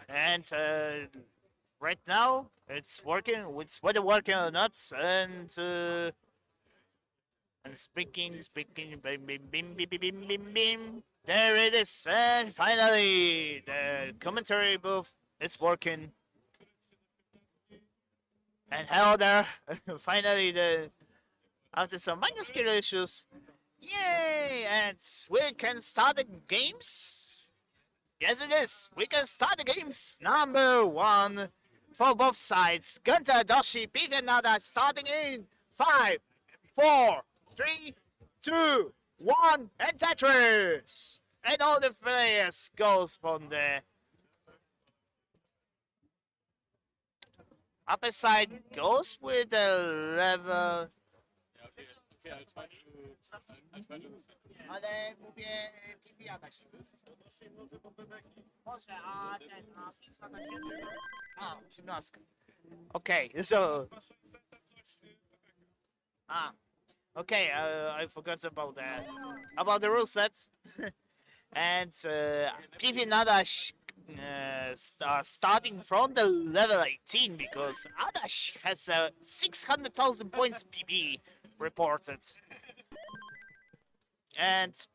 And right now, it's working. It's whether working or not. And speaking, bim, bim, bim, bim, bim, bim, bim, bim. There it is. And finally, the commentary booth is working. And hello there. Finally, after some minor skill issues, yay! And we can start the games. Yes, it is. We can start the games. Number one for both sides. Gunter, Doshi, Peter, Nada starting in 5, 4, 3, 2, 1, and Tetris. And all the players goes from the upper side goes with the level. Ale mówię PVA się. Może, a ten, a Pixar na świecie? A, 18. Okay, so... Ah, okay, I forgot about the rule set. And PV Nadash starting from the level 18 because Adash has 600,000 points PB reported. And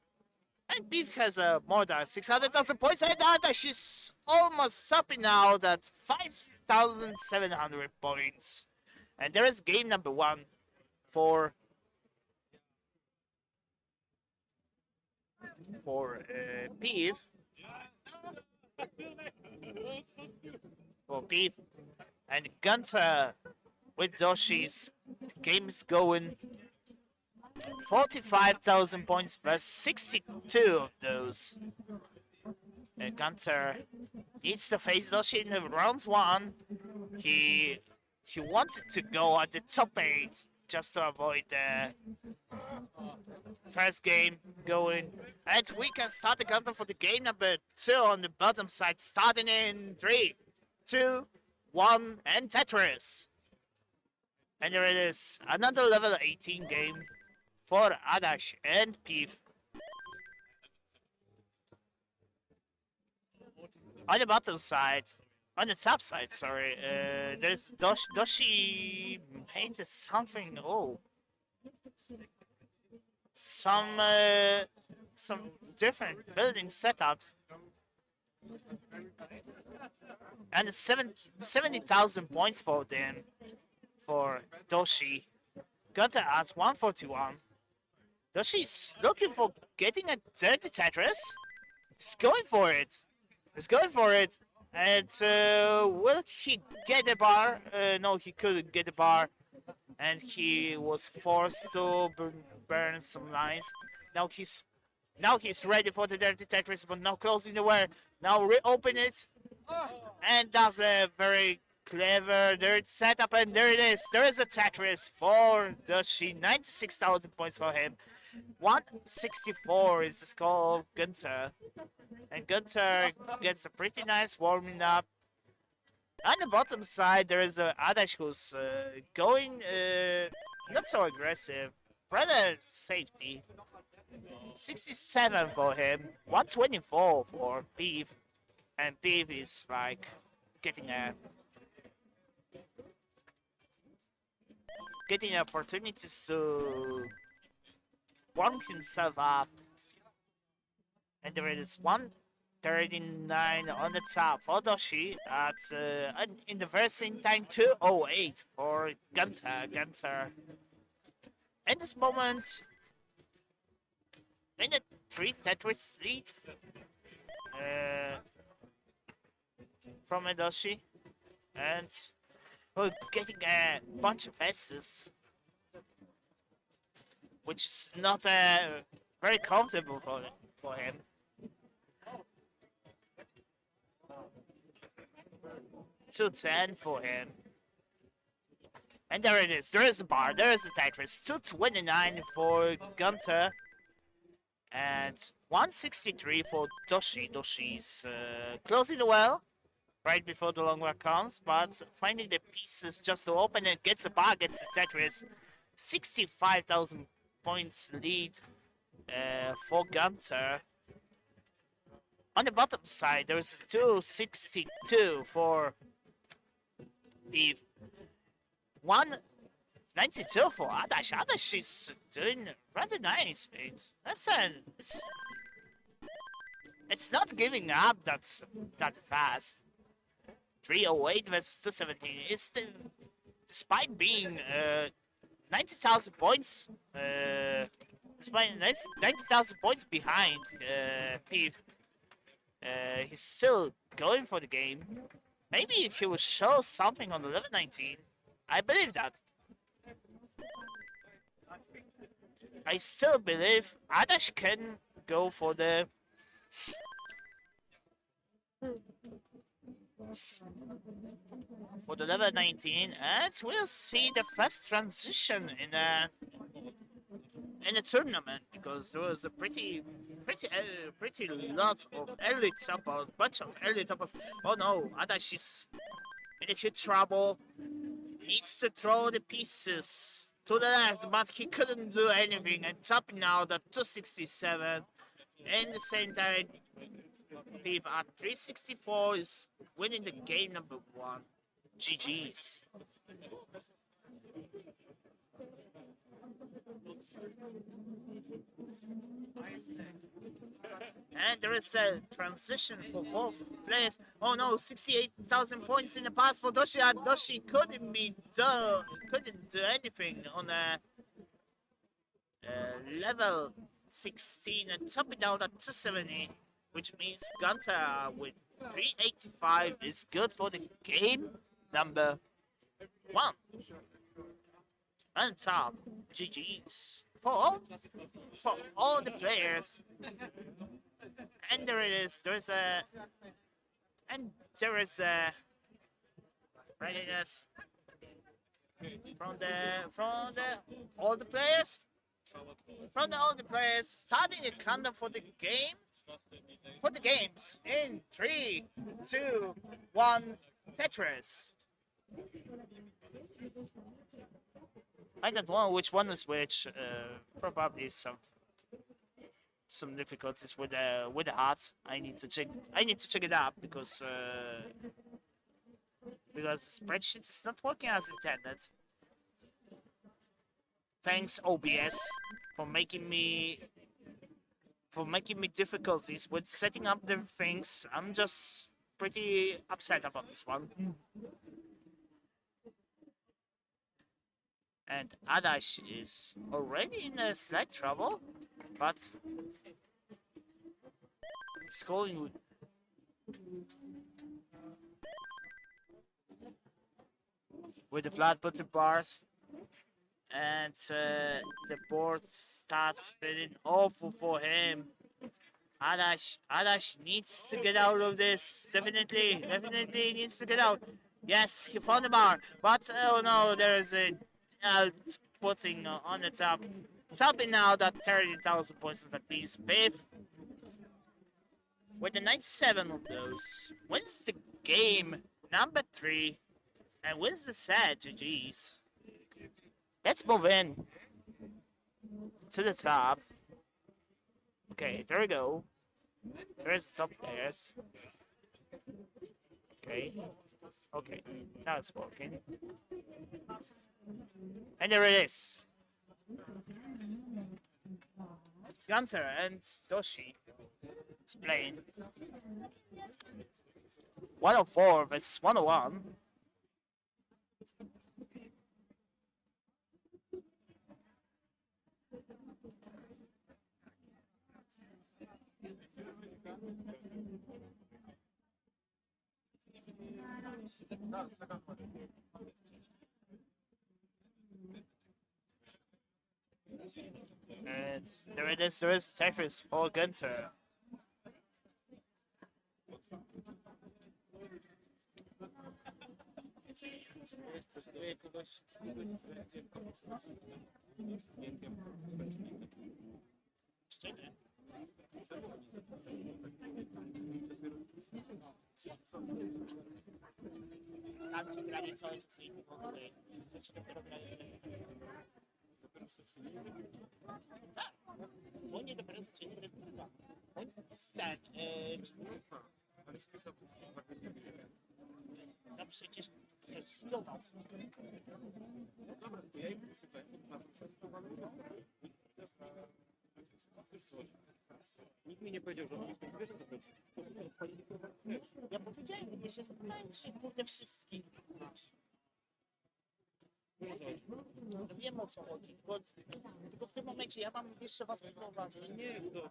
Beef has more than 600,000 points, and Adash is almost stopping out at 5,700 points. And there is game number one for Beef. For Beef and Gunter with Doshi's games going 45,000 points versus 62 of those. Gunter needs to face Doshi in the round one. He wanted to go at the top 8 just to avoid the first game going. And we can start the countdown for the game number 2 on the bottom side, starting in 3, 2, 1, and Tetris. And there it is, another level 18 game for Adash and Peef. On the bottom side, on the top side, sorry, there's Doshi painted something. Oh, some different building setups, and it's 70,000 points for them for Doshi. Got to ask 141. Doshi's looking for getting a dirty Tetris. He's going for it. He's going for it. And will he get a bar? No, he couldn't get a bar. And he was forced to burn some lines. Now he's ready for the dirty Tetris, but now closing the wire. Now reopen it. And does a very clever dirt setup, and there it is. There is a Tetris for Doshi. 96,000 points for him. 164 is the score of Gunter. And Gunter gets a pretty nice warming up. On the bottom side, there is Adash who's going not so aggressive. Rather safety. 67 for him. 124 for Beef. And Beef is like getting opportunities to warm himself up. And there is 139 on the top for Doshi at in the very same time 208 for Gunter. In this moment, in the 3 Tetris lead from Doshi, and we're getting a bunch of S's, which is not very comfortable for him. $210 for him. And there it is. There is a bar. There is a Tetris. 229 for Gunter. And 163 for Doshi. Doshi's closing the well right before the long work comes, but finding the pieces just to open it, gets a bar, gets the Tetris. 65,000 points lead for Gunter. On the bottom side, there's 262 for the 192 for Adash. Adash is doing rather nice. It's not giving up that fast. 308 versus 217 is still, despite being 90,000 points, despite 90,000 points behind Peeve, he's still going for the game. Maybe he will show something on the level 19. I believe that. I still believe Adash can go for the level 19, and we'll see the first transition in a tournament, because there was a pretty lot of early toppers, bunch of early toppers. Oh no, Adash is in a huge trouble. Needs to throw the pieces to the left, but he couldn't do anything, and topping out at 267. In the same time, Piv at 364 is winning the game number 1. GG's. And there is a transition for both players. Oh no, 68,000 points in the past for Doshi. Doshi couldn't do anything on a level 16 and topping out at 270, which means Gunter with 385 is good for the game number 1. On top, GG's for all the players. And there it is. There is a readiness from all the players. All the players starting the countdown for the game. For the games in 3, 2, 1, Tetris. I don't know which one is which. Probably some difficulties with the hearts. I need to check it out because the spreadsheet is not working as intended. Thanks OBS for making me difficulties with setting up the things. I'm just pretty upset about this one. And Adash is already in a slight trouble, but he's going with the flat button bars, and the board starts feeling awful for him. Adash needs to get out of this. Definitely needs to get out. Yes, he found the bar, but oh no, there is a putting on the top, topping out at 30,000 points on the piece. Biff with the 97 of those wins the game number 3 and wins the set. GG's. Let's move in to the top. Okay, there we go. There's the top players. Okay, now it's working. And there it is. Gunter and Doshi is playing 104 versus 101. And there it is. There is Tetris for Gunter. Tam się granie cały czas i to się dopiero granie. Tak, oni dopiero zaczęli grać. No przecież to zdrowo. Nikt mi nie powiedział, że on jest wiesz, Ja powiedziałem, że się zapęczy, kurde, wszystkich. No wiem o co chodzi, bo tylko w tym momencie ja mam jeszcze was poprowadzić. nie, to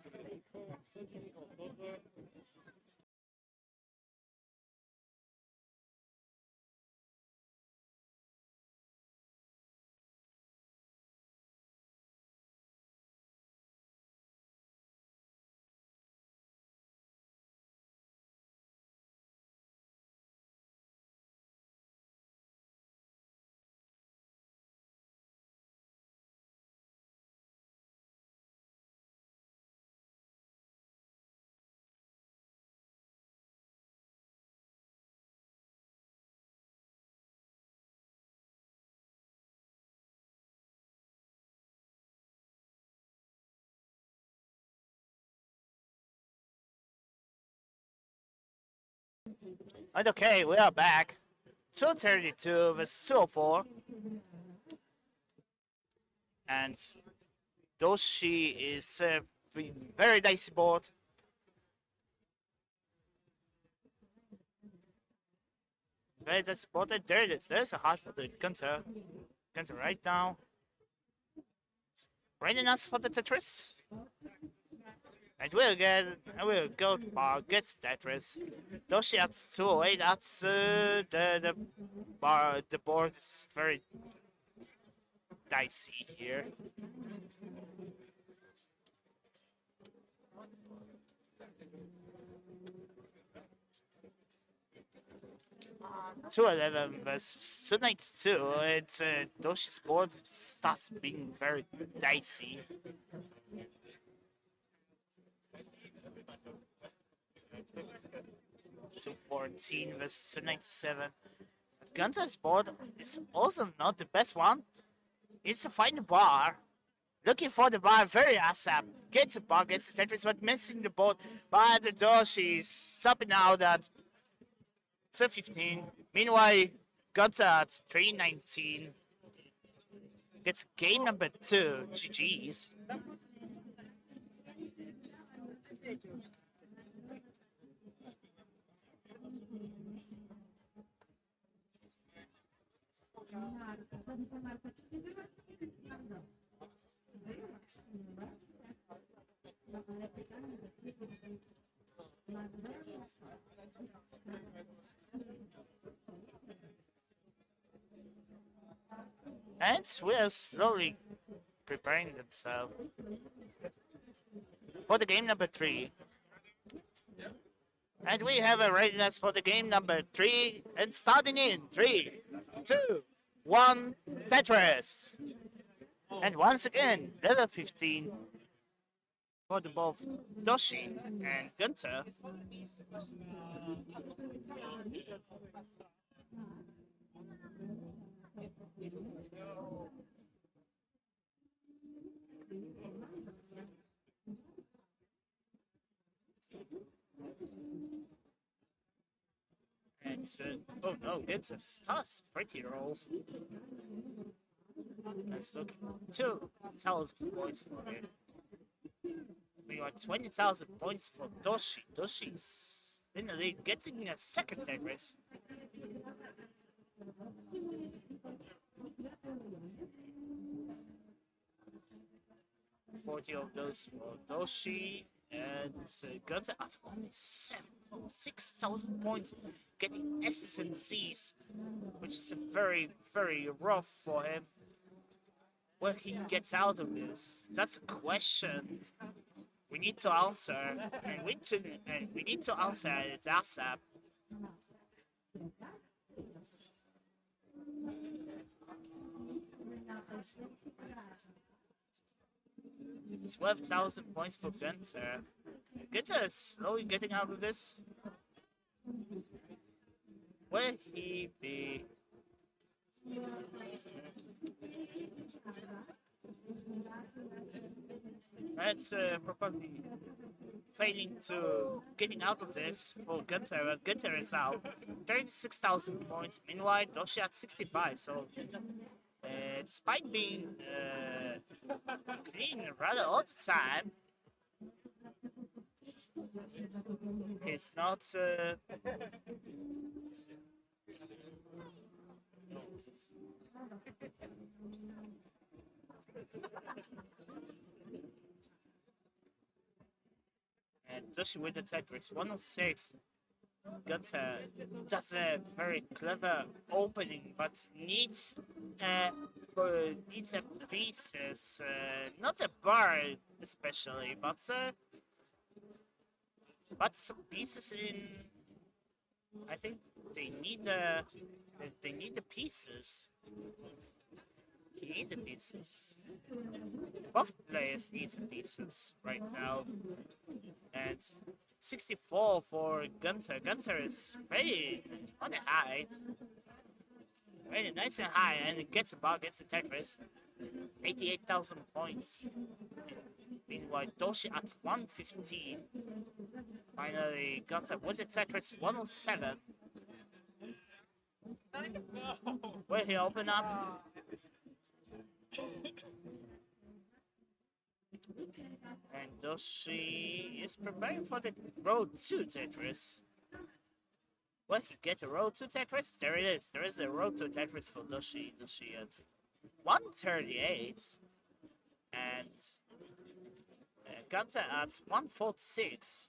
And okay, we are back. 232 versus 204. And Doshi is very dicey board. Very dicey board. There it is. There's a heart for the Gunter. Gunter right now. Ready enough for the Tetris. And I will go to bar, gets Tetris. Doshi at 208, that's the bar, the board is very dicey here. $211 versus $292. It's Doshi's board starts being very dicey. $214 versus $297. Gunter's board is also not the best one. It's to find the bar. Looking for the bar, very ASAP. Gets the bar, gets the Tetris, but missing the board. But the Doshi is stopping out at 215. Meanwhile, Gunter at 319. Gets game number 2. GG's. And we are slowly preparing themselves for the game number 3. And we have a readiness for the game number 3. And starting in 3, 2, 1, Tetris. And once again, level 15 for the both Doshi and Gunter. And oh no, it's a starts pretty roll. Let's look. 2,000 points for him. We got 20,000 points for Doshi. Doshi's in the league, getting a second Tetris. $40 of those for Doshi, and Gunter at only 6,000 points, getting S's and Z's, which is a very, very rough for him. Will he get out of this? That's a question we need to answer, and we need to answer it ASAP. 12,000 points for Gunter. Gunter is slowly getting out of this. Will he be? That's probably failing to getting out of this for Gunter. Gunter is out. 36,000 points. Meanwhile, Doshi at 65. So, despite being clean rather all the time, he's not. And Doshi with the Tetris 106. Gunter does a very clever opening, but needs a pieces, not a bar especially, but some pieces in. I think they need the pieces. He needs the pieces. Both players need the pieces right now, and 64 for Gunter. Gunter is very on the height. Very nice and high, and it gets a ball, gets a Tetris. 88,000 points. Meanwhile, Doshi at 115. Finally, Gunter with the Tetris 107. Will he open up? And Doshi is preparing for the road to Tetris. Will he get a road to Tetris? There it is. There is a road to Tetris for Doshi. Doshi at 138. And Gunter at 146.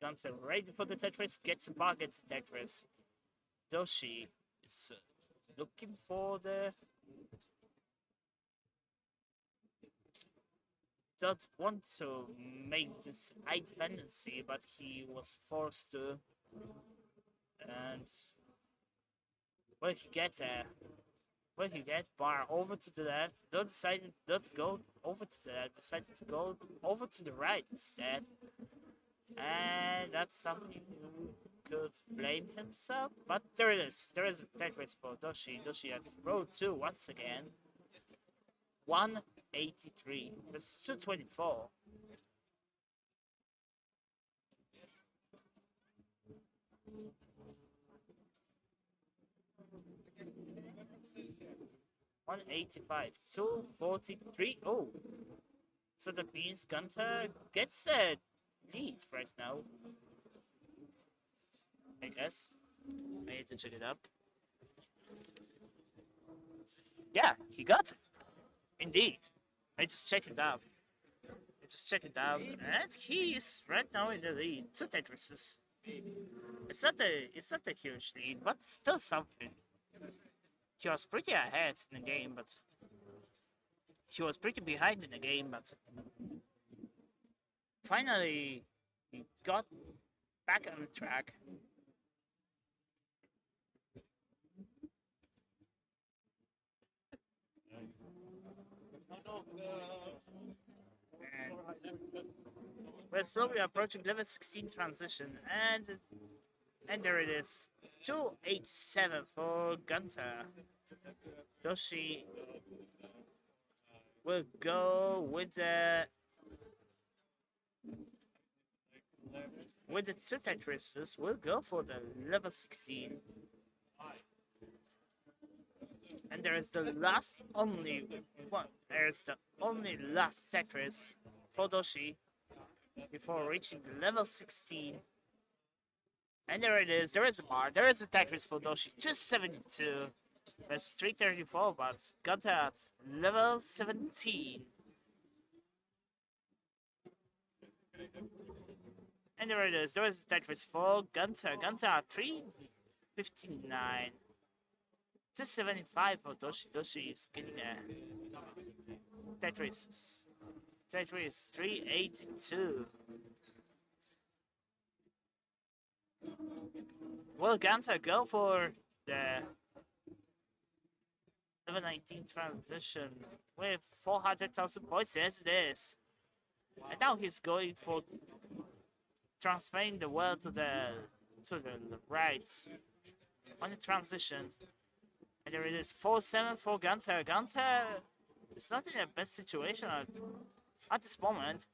Gunter ready for the Tetris, gets a bar, gets a Tetris. Doshi is looking for the. Don't want to make this high dependency, but he was forced to. And will he get a? Will he get bar over to the left? Don't go over to the left. Decided to go over to the right instead. And that's something you could blame himself. But there it is. There is a Tetris for Doshi. Doshi at Pro 2 once again. 183. It's 224. $185. 243. Oh. So that means Gunter gets a lead right now. I guess. I need to check it up. Yeah, he got it. Indeed. I just checked it out. And he is right now in the lead. 2 Tetrises. It's not a huge lead, but still something. He was pretty ahead in the game, but he was pretty behind in the game, but finally he got back on track. And we're slowly approaching level 16 transition, and there it is. 287 for Gunter. Doshi will go with the 2 Tetrises. We'll go for the level 16. And there is the last only one. There's the only last Tetris for Doshi before reaching level 16. And there it is. There is a bar. There is a Tetris for Doshi. Just 72. That's 334, but got at level 17. And there it is. There is a Tetris for Gunter. Gunter at 359. 275 for Doshi. Doshi is getting a Tetris. Tetris 382. Will Gunter go for the level 19 transition with 400,000 points? Yes, it is. And now he's going for transferring the world to the right. on the transition. And there it is, 4-7 for Gunter. Gunter is not in the best situation at this moment.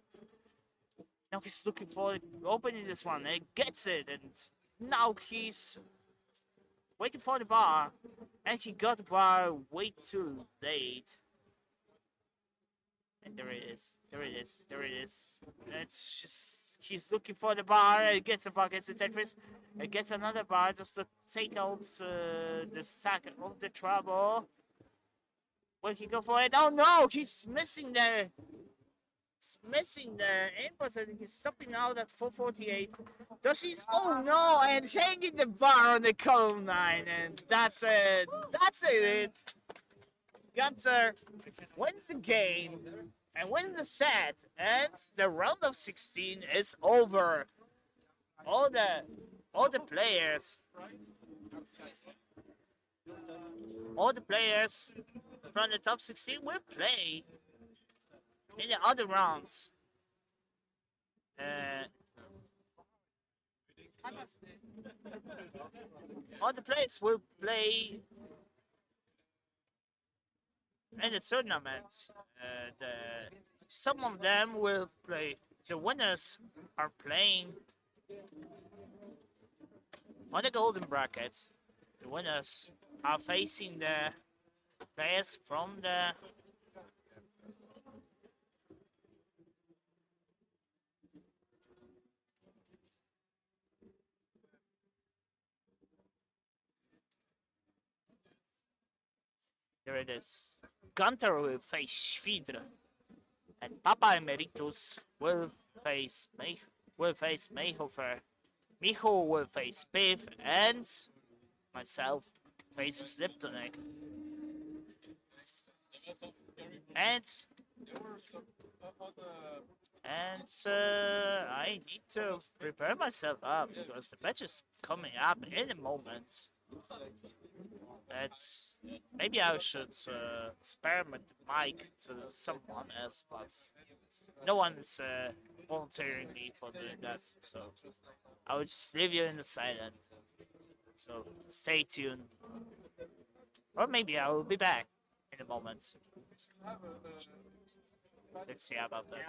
Now he's looking for opening this one, and he gets it, and now he's waiting for the bar, and he got the bar way too late. And there it is, there it is, there it is. And it's just, he's looking for the bar, and gets the bar, gets the Tetris, and gets another bar just to take out the stack of the trouble. Will he go for it? Oh no, he's missing there. He's missing the inputs, and he's stopping out at 448. Doshi's, oh no, and hanging the bar on the column 9, and that's it. That's it. Gunter wins the game and wins the set, and the round of 16 is over. All the players from the top 16 will play in the other rounds. All the players will play in the tournament. Some of them will play. The winners are playing on the golden bracket. The winners are facing the players from the there it is. Gunter will face Schwidr, and Papa Emeritus will face Mayhofer. Micho will face Piv, and myself faces Liptonek. And I need to prepare myself up because the match is coming up in a moment. That's maybe I should experiment the mic to someone else, but no one's volunteering me for doing that. So I will just leave you in the silent. So stay tuned, or maybe I will be back in a moment. Let's see about that.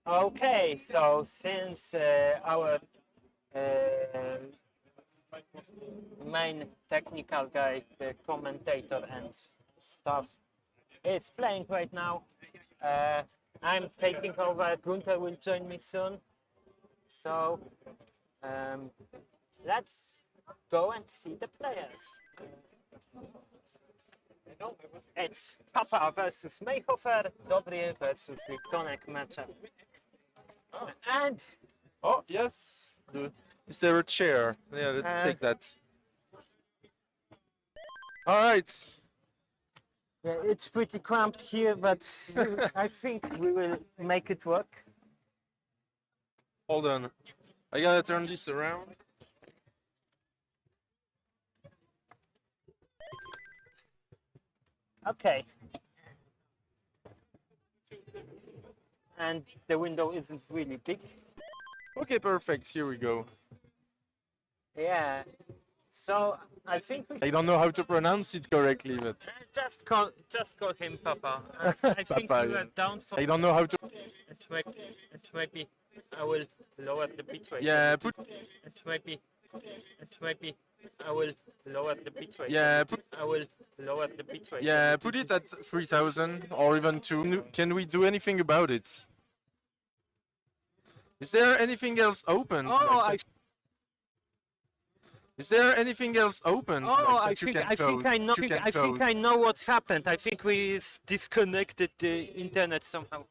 Okay, so since our main technical guy, the commentator and stuff, is playing right now, I'm taking over. Gunther will join me soon. So let's go and see the players. It's Papa versus Mayhofer, Dobry versus Liptonek matchup. And Oh, yes. Is there a chair? Yeah, let's take that. All right. yeah, it's pretty cramped here, but I think we will make it work. Hold on. I gotta turn this around. Okay. And the window isn't really big. Okay, perfect. Here we go. Yeah. So I think we I don't know how to pronounce it correctly, but just call him Papa. I think Papa, we yeah. are down for. I don't know how to. It's maybe I will lower the bitrate. Yeah, put. It's maybe I will lower the bitrate. Yeah, put. I will lower the bitrate. Yeah, put it at 3,000 or even 2. Can we do anything about it? Is there anything else open? Oh, Is there anything else open? I think I know what happened. I think we disconnected the internet somehow.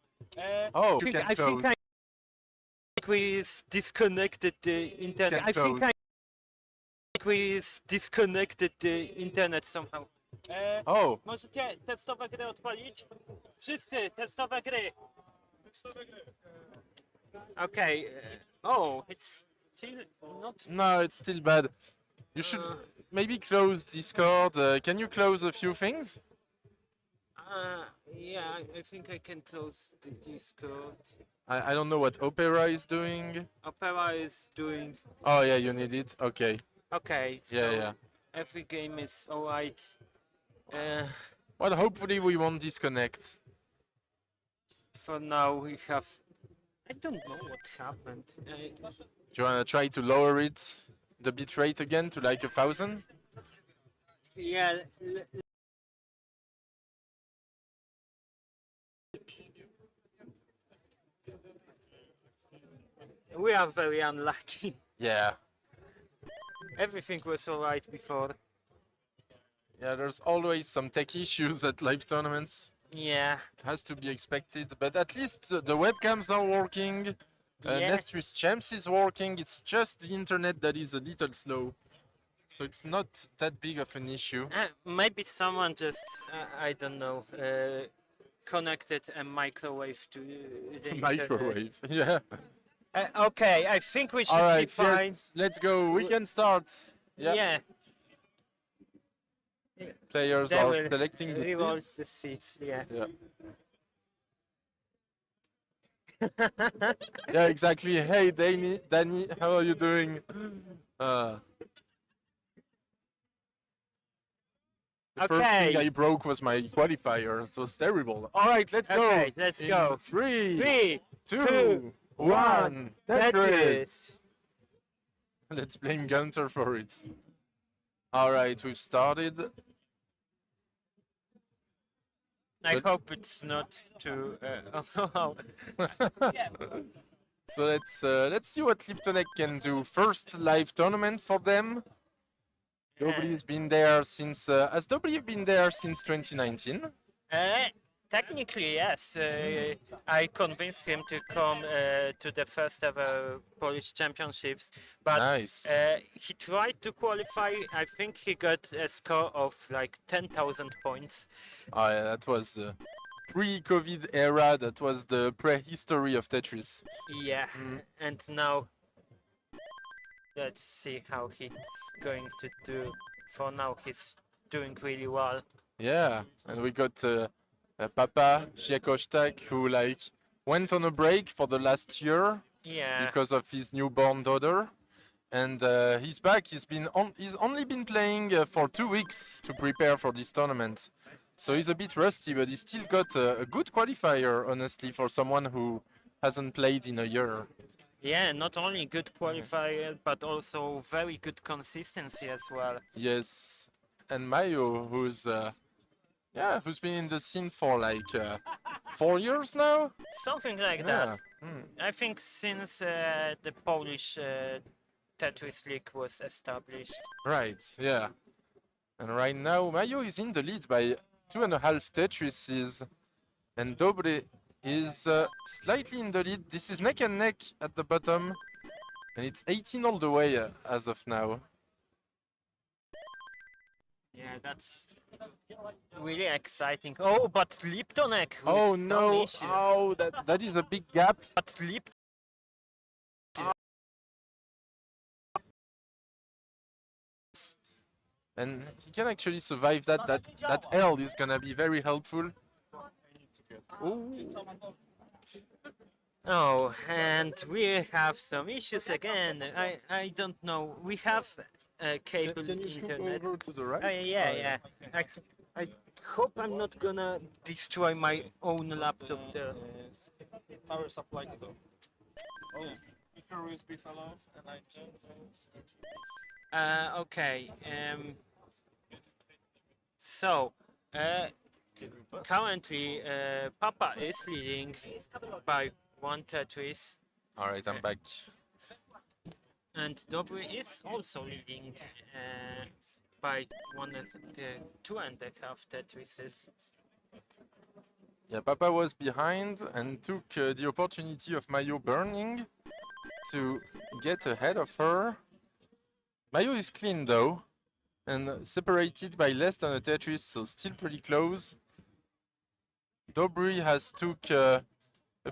Oh, I think we disconnected the internet. I think we disconnected the internet somehow. Oh, Możecie testowe gry odpalić? Wszyscy testowe gry. Okay. Oh, it's still not. no, it's still bad. You should maybe close Discord. Can you close a few things? Yeah, I think I can close the Discord. I don't know what Opera is doing. Opera is doing. Oh, yeah, you need it. Okay. Okay. So Yeah, yeah. every game is alright. Well, hopefully we won't disconnect. For now, we have. I don't know what happened. Do you want to try to lower it, the bitrate again, to like 1,000? Yeah. We are very unlucky. Yeah. Everything was alright before. Yeah, there's always some tech issues at live tournaments. Yeah. It has to be expected, but at least the webcams are working. Yeah. Nestris Champs is working. It's just the internet that is a little slow. So it's not that big of an issue. Maybe someone just, I don't know, connected a microwave to the Microwave, yeah. internet. Okay, I think we should All right, be fine. yes, let's go. We can start. Yeah. Yeah. Players They are will selecting the reroll seats. the seats, yeah. Yeah. Yeah, exactly. Hey, Danny, how are you doing? The first thing I broke was my qualifier. It was terrible. All right, let's go. Okay, let's go. 3, 2, 1. Tetris. Let's blame Gunter for it. All right, we've started. I hope it's not too. So let's see what Liptonek can do. First live tournament for them. Dobry's been there since. Has Dobry been there since 2019? Technically, yes. I convinced him to come to the first ever Polish Championships, but Nice. he tried to qualify. I think he got a score of like 10,000 points. Oh, yeah, that was the pre-COVID era. That was the prehistory of Tetris. Yeah, and now let's see how he's going to do. For now, he's doing really well. Yeah, and we got Papa Siekostak, who like went on a break for the last year Yeah. because of his newborn daughter, and he's back. He's only been playing for 2 weeks to prepare for this tournament, so he's a bit rusty, but he's still got a good qualifier, honestly, for someone who hasn't played in a year. Yeah, not only good qualifier, but also very good consistency as well. Yes, and Mayo, who's been in the scene for like 4 years now. Something like Yeah. that. Hmm. I think since the Polish Tetris League was established. Right. Yeah. And right now, Mayo is in the lead by 2.5 Tetrises, and Dobre is slightly in the lead. This is neck and neck at the bottom, and it's 18 all the way as of now. Yeah, that's really exciting. Oh, but Liptonek with Oh some no! issue. Oh, that is a big gap. But Lip And he can actually survive that. That L is gonna be very helpful. Ooh. Oh, and we have some issues again. I don't know. We have cable Can you scoop internet. over to the right? Yeah, yeah. I hope I'm not gonna destroy my own laptop there. Power supply though. Oh, micro USB fell off and I Okay. So, currently, Papa is leading by one Tetris, All right, I'm back. and Dobry is also leading by 2.5 Tetrises. Yeah, Papa was behind and took the opportunity of Mayo burning to get ahead of her. Mayo is clean though, and separated by less than a Tetris, so still pretty close. Dobry has took a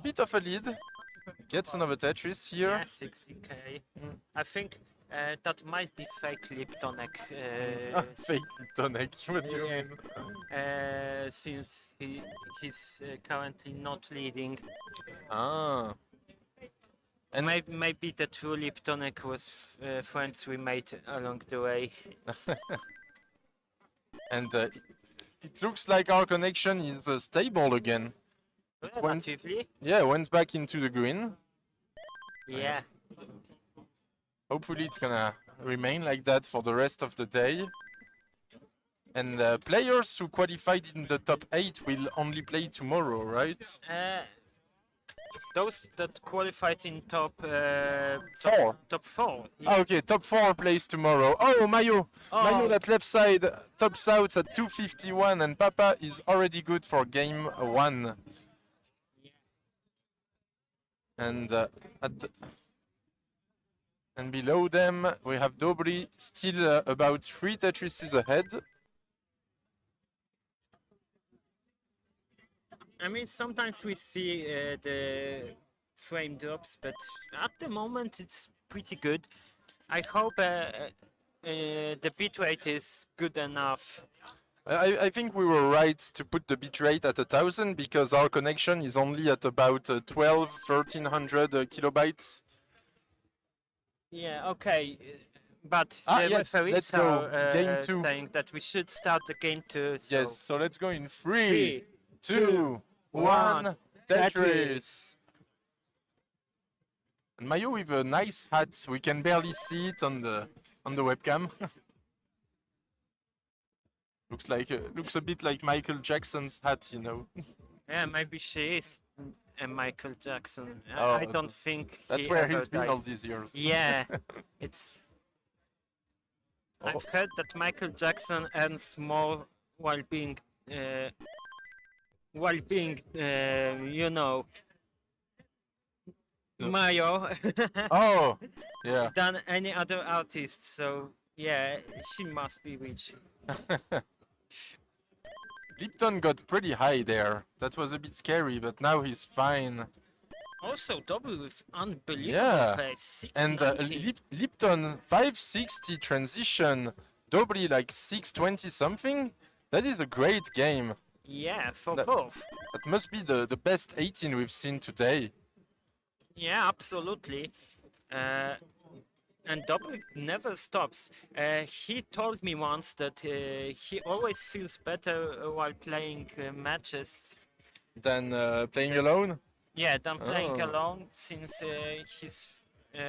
bit of a lead, gets another Tetris here. Yeah, 60k. I think that might be fake Liptonek. Fake Tonek, what do you Yeah. mean? Since he's currently not leading. Ah. And maybe the true Liptonek was friends we made along the way. And it looks like our connection is stable again. It went, Relatively. yeah, went back into the green. Yeah. Hopefully it's gonna remain like that for the rest of the day. And players who qualified in the top 8 will only play tomorrow, right? Those that qualified in top 4. top 4. Ah, okay, top 4 plays tomorrow. Oh, Mayo! Mayo, Oh. that left side, top south at 251, and Papa is already good for game 1. And and below them, we have Dobry still about 3 Tetrises ahead. I mean, sometimes we see the frame drops, but at the moment it's pretty good. I hope the bitrate is good enough. I think we were right to put the bitrate at 1000 because our connection is only at about 1300 kilobytes. Yeah, okay. But the Yes, referees let's go. are Game 2. saying that we should start the game 2. So Yes, so let's go in 3, 3, 2, 1, Tetris. And Mayo with a nice hat. We can barely see it on the webcam. Looks a bit like Michael Jackson's hat, you know. yeah, maybe she is Michael Jackson. Oh, I don't think That's he where ever he's been died. all these years. Yeah, it's. Oh. I've heard that Michael Jackson earns more while being, you know, No. Mayo Oh, yeah. than any other artist. So yeah, she must be rich. Lipton got pretty high there. That was a bit scary, but now he's fine. Also, double with unbelievable Yeah. pace. And 690. Lipton 560 transition, Dobry like 620 something. That is a great game. Yeah, for that- both. That must be the best 18 we've seen today. Yeah, absolutely. And Dobrik never stops. He told me once that he always feels better while playing matches. Than playing alone. Yeah, than playing Oh. alone, since he's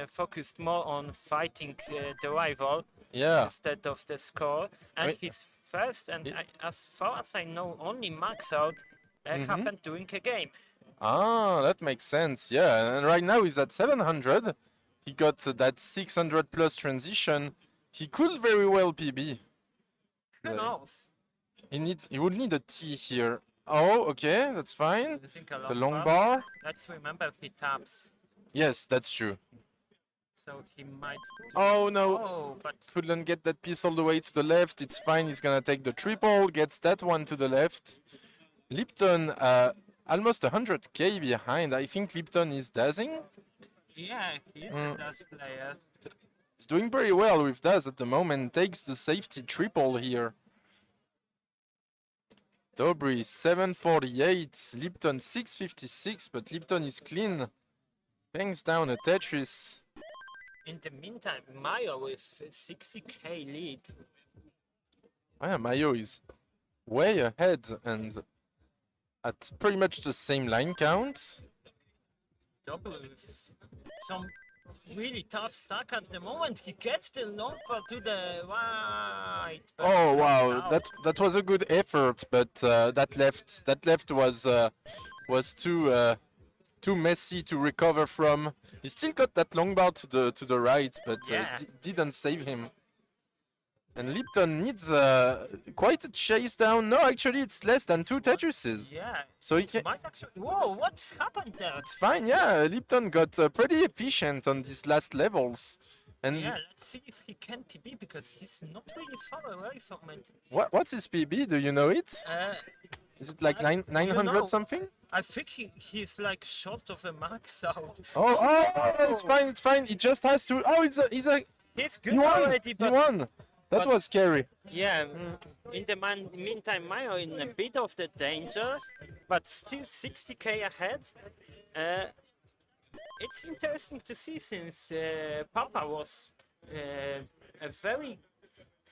focused more on fighting the rival Yeah. instead of the score. And mean, his first, and it- as far as I know, only max out happened during a game. Ah, that makes sense. Yeah, and right now he's at 700. He got that 600 plus transition. He could very well PB. Who knows? He would need a T here. Oh, okay, that's fine. Using a The long long bar. bar. Let's remember he taps, Yes, that's true. so he might. Oh no, Oh, but couldn't get that piece all the way to the left. It's fine. He's gonna take the triple. Gets that one to the left. Lipton, almost 100k behind. I think Lipton is dazzing. yeah, he's a DAS player. He's doing very well with Daz at the moment. Takes the safety triple here. Dobry 748, Lipton 656, but Lipton is clean. Bangs down a Tetris. In the meantime, Mayo with 60k lead. Oh yeah, Mayo is way ahead and at pretty much the same line count. Double with some really tough stack at the moment. He gets the long ball to the right. but Oh comes wow, out. that was a good effort, but that left was too messy to recover from. He still got that long bar to the right, but Yeah. didn't save him. And Lipton needs quite a chase down. No, actually, it's less than 2 Tetrises. Yeah. So he can. Might actually. Whoa! What's happened there? It's fine, yeah. Lipton got pretty efficient on these last levels. And Yeah. Let's see if he can PB because he's not really far away from it. what's his PB? Do you know it? Is it like I- 900 know. something? I think he's like short of a max out. Oh, it's fine, it's fine. He just has to. Oh, he's a. He's He good won! already, He but won! That but- was scary. yeah. In the meantime, Mayo in a bit of the danger, but still 60k ahead. It's interesting to see since Papa was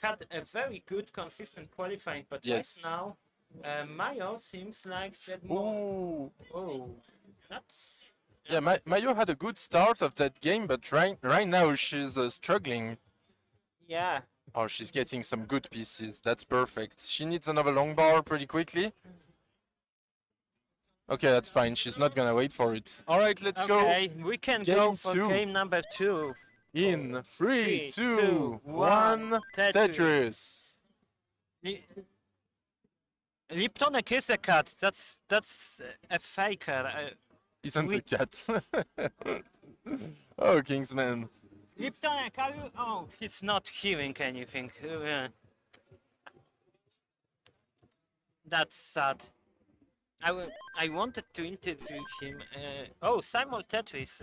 had a very good consistent qualifying, but Yes. right now Mayo seems like that more. Ooh. Oh, that's Yeah, Mayo had a good start of that game, but right now she's struggling. yeah. Oh, she's getting some good pieces. That's perfect. She needs another long bar pretty quickly. Okay, that's fine. She's not gonna wait for it. All right, let's Okay, we can go Game for two. game number 2. go. In 3, 2, 2, 1. Tetris. Tetris. Liptonek is a cat. That's a faker. Isn't We- a cat. Oh, Kingsman. Liptonek, are you? Oh, he's not hearing anything. That's sad. I wanted to interview him. Oh, Simon Tetris,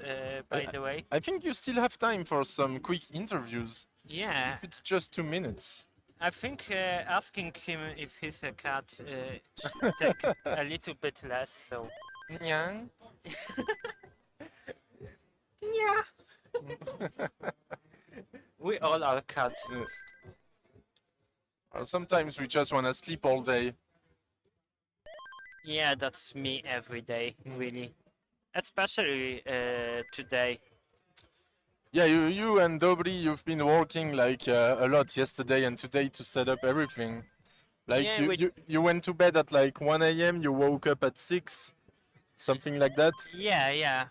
by the way. I think you still have time for some quick interviews. Yeah, If it's just 2 minutes. I think asking him if he's a cat should take a little bit less. So. Yeah. Yeah. We all are cats. Sometimes we just want to sleep all day. Yeah, that's me every day, really. Especially today. Yeah, you and Dobry, you've been working like a lot yesterday and today to set up everything. Like Yeah, you went to bed at like 1 a.m., you woke up at 6, something like that. Yeah, yeah.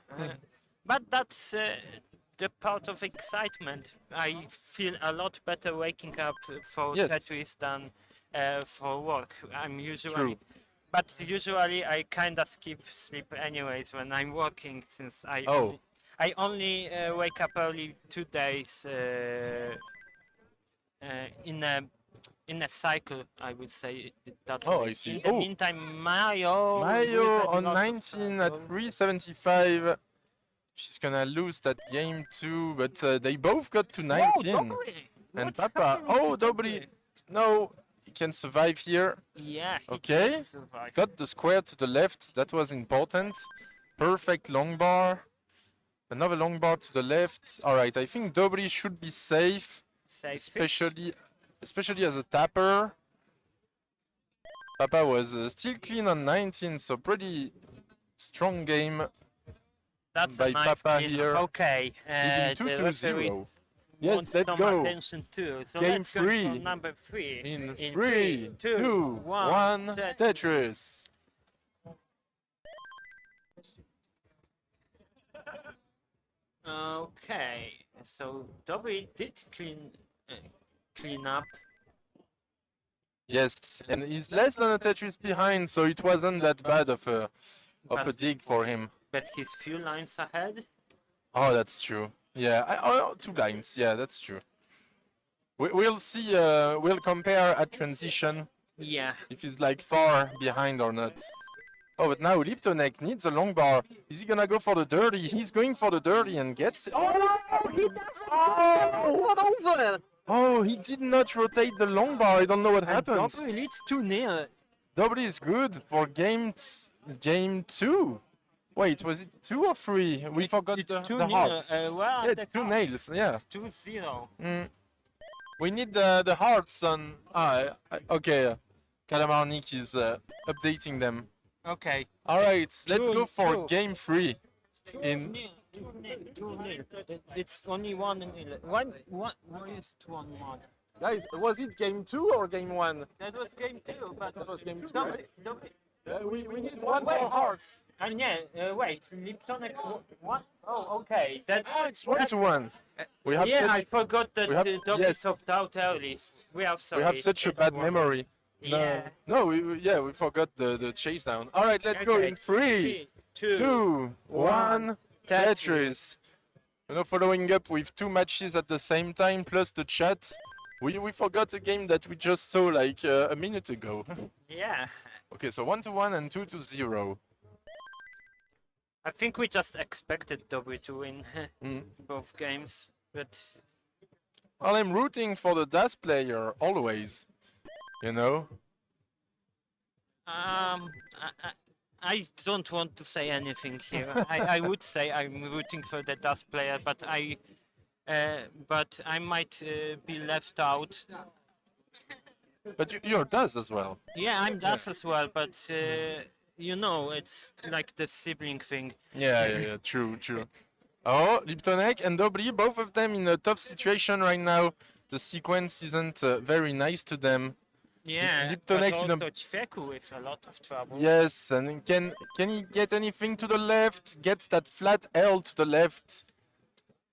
But that's the part of excitement. I feel a lot better waking up for Yes. Tetris than for work. I'm usually. True. But usually I kinda skip sleep anyways when I'm working since Oh. I only wake up early 2 days in a cycle, I would say it that Oh, way. I see. In the Oh. meantime, Mayo Mayo on with a lot of 19 at trouble. 375. She's gonna lose that game too, but they both got to 19. Whoa, Dobry! And What's Papa, happening oh, to Dobry, no, he can survive here. Yeah, he Okay. can survive. Got the square to the left, that was important. Perfect long bar. Another long bar to the left. All right, I think Dobry should be safe, Safe especially as a tapper. Papa was still clean on 19, so pretty strong game. That's by a nice Papa clean. here, Okay, leading 2 the to referee 0. Yes, wants let's some go. attention too. So Game let's go for 3. number 3. In In 3, 2, 1, Tetris. Tetris. Okay, so Dobby did clean up. Yes, and he's less than a Tetris behind, so it wasn't that bad of a But- dig for him. But he's few lines ahead. Oh, that's true. Yeah, oh, 2 lines. Yeah, that's true. We'll see. We'll compare at transition Yeah. if he's like far behind or not. Oh, but now Liptonek needs a long bar. Is he gonna go for the dirty? He's going for the dirty and gets. Oh no! He does. Oh! What over? Oh, he did not rotate the long bar. I don't know what happened. Dobry leads 2-0. Dobry is good for game 2. Wait, was it 2 or 3? We forgot it's the 2-0. hearts. Well, Yeah, it's 2 nails. Yeah. It's 2-0. Mm. We need the hearts on. Okay. Kalamarnik is updating them. Okay. All right, let's go for two. game 3. In 2-0. It's only 1-0. Why is it 1-1? guys, was it game 2 or game 1? That was game 2, but That was game 2, Dobry, right? Dobry. We need one more hearts. And yeah, wait, Liptonek, what? Oh, okay. It's 1-1. We have yeah, such, I forgot that we have- Dobry yes. topped out early. We are sorry. we have such a It's bad 1-1. memory. Yeah. No, we forgot the chase down. All right, let's go Okay. in 3, 2, 2, 1. Tetris. Tetris. You know, following up with 2 matches at the same time plus the chat. We forgot a game that we just saw like a minute ago. Yeah. Okay, so 1-1 and 2-0. I think we just expected Dobry to win Mm. both games, but Well, I'm rooting for the DAS player always. You know. I don't want to say anything here. I would say I'm rooting for the DAS player, but I might be left out. But you're DAS as well. Yeah, I'm DAS as well, but you know, it's like the sibling thing. Yeah, true. Oh, Liptonek and Dobry, both of them in a tough situation right now. The sequence isn't very nice to them. Yeah, Liptonek but in a- also Ctwc with a lot of trouble. Yes, and can he get anything to the left? Gets that flat L to the left.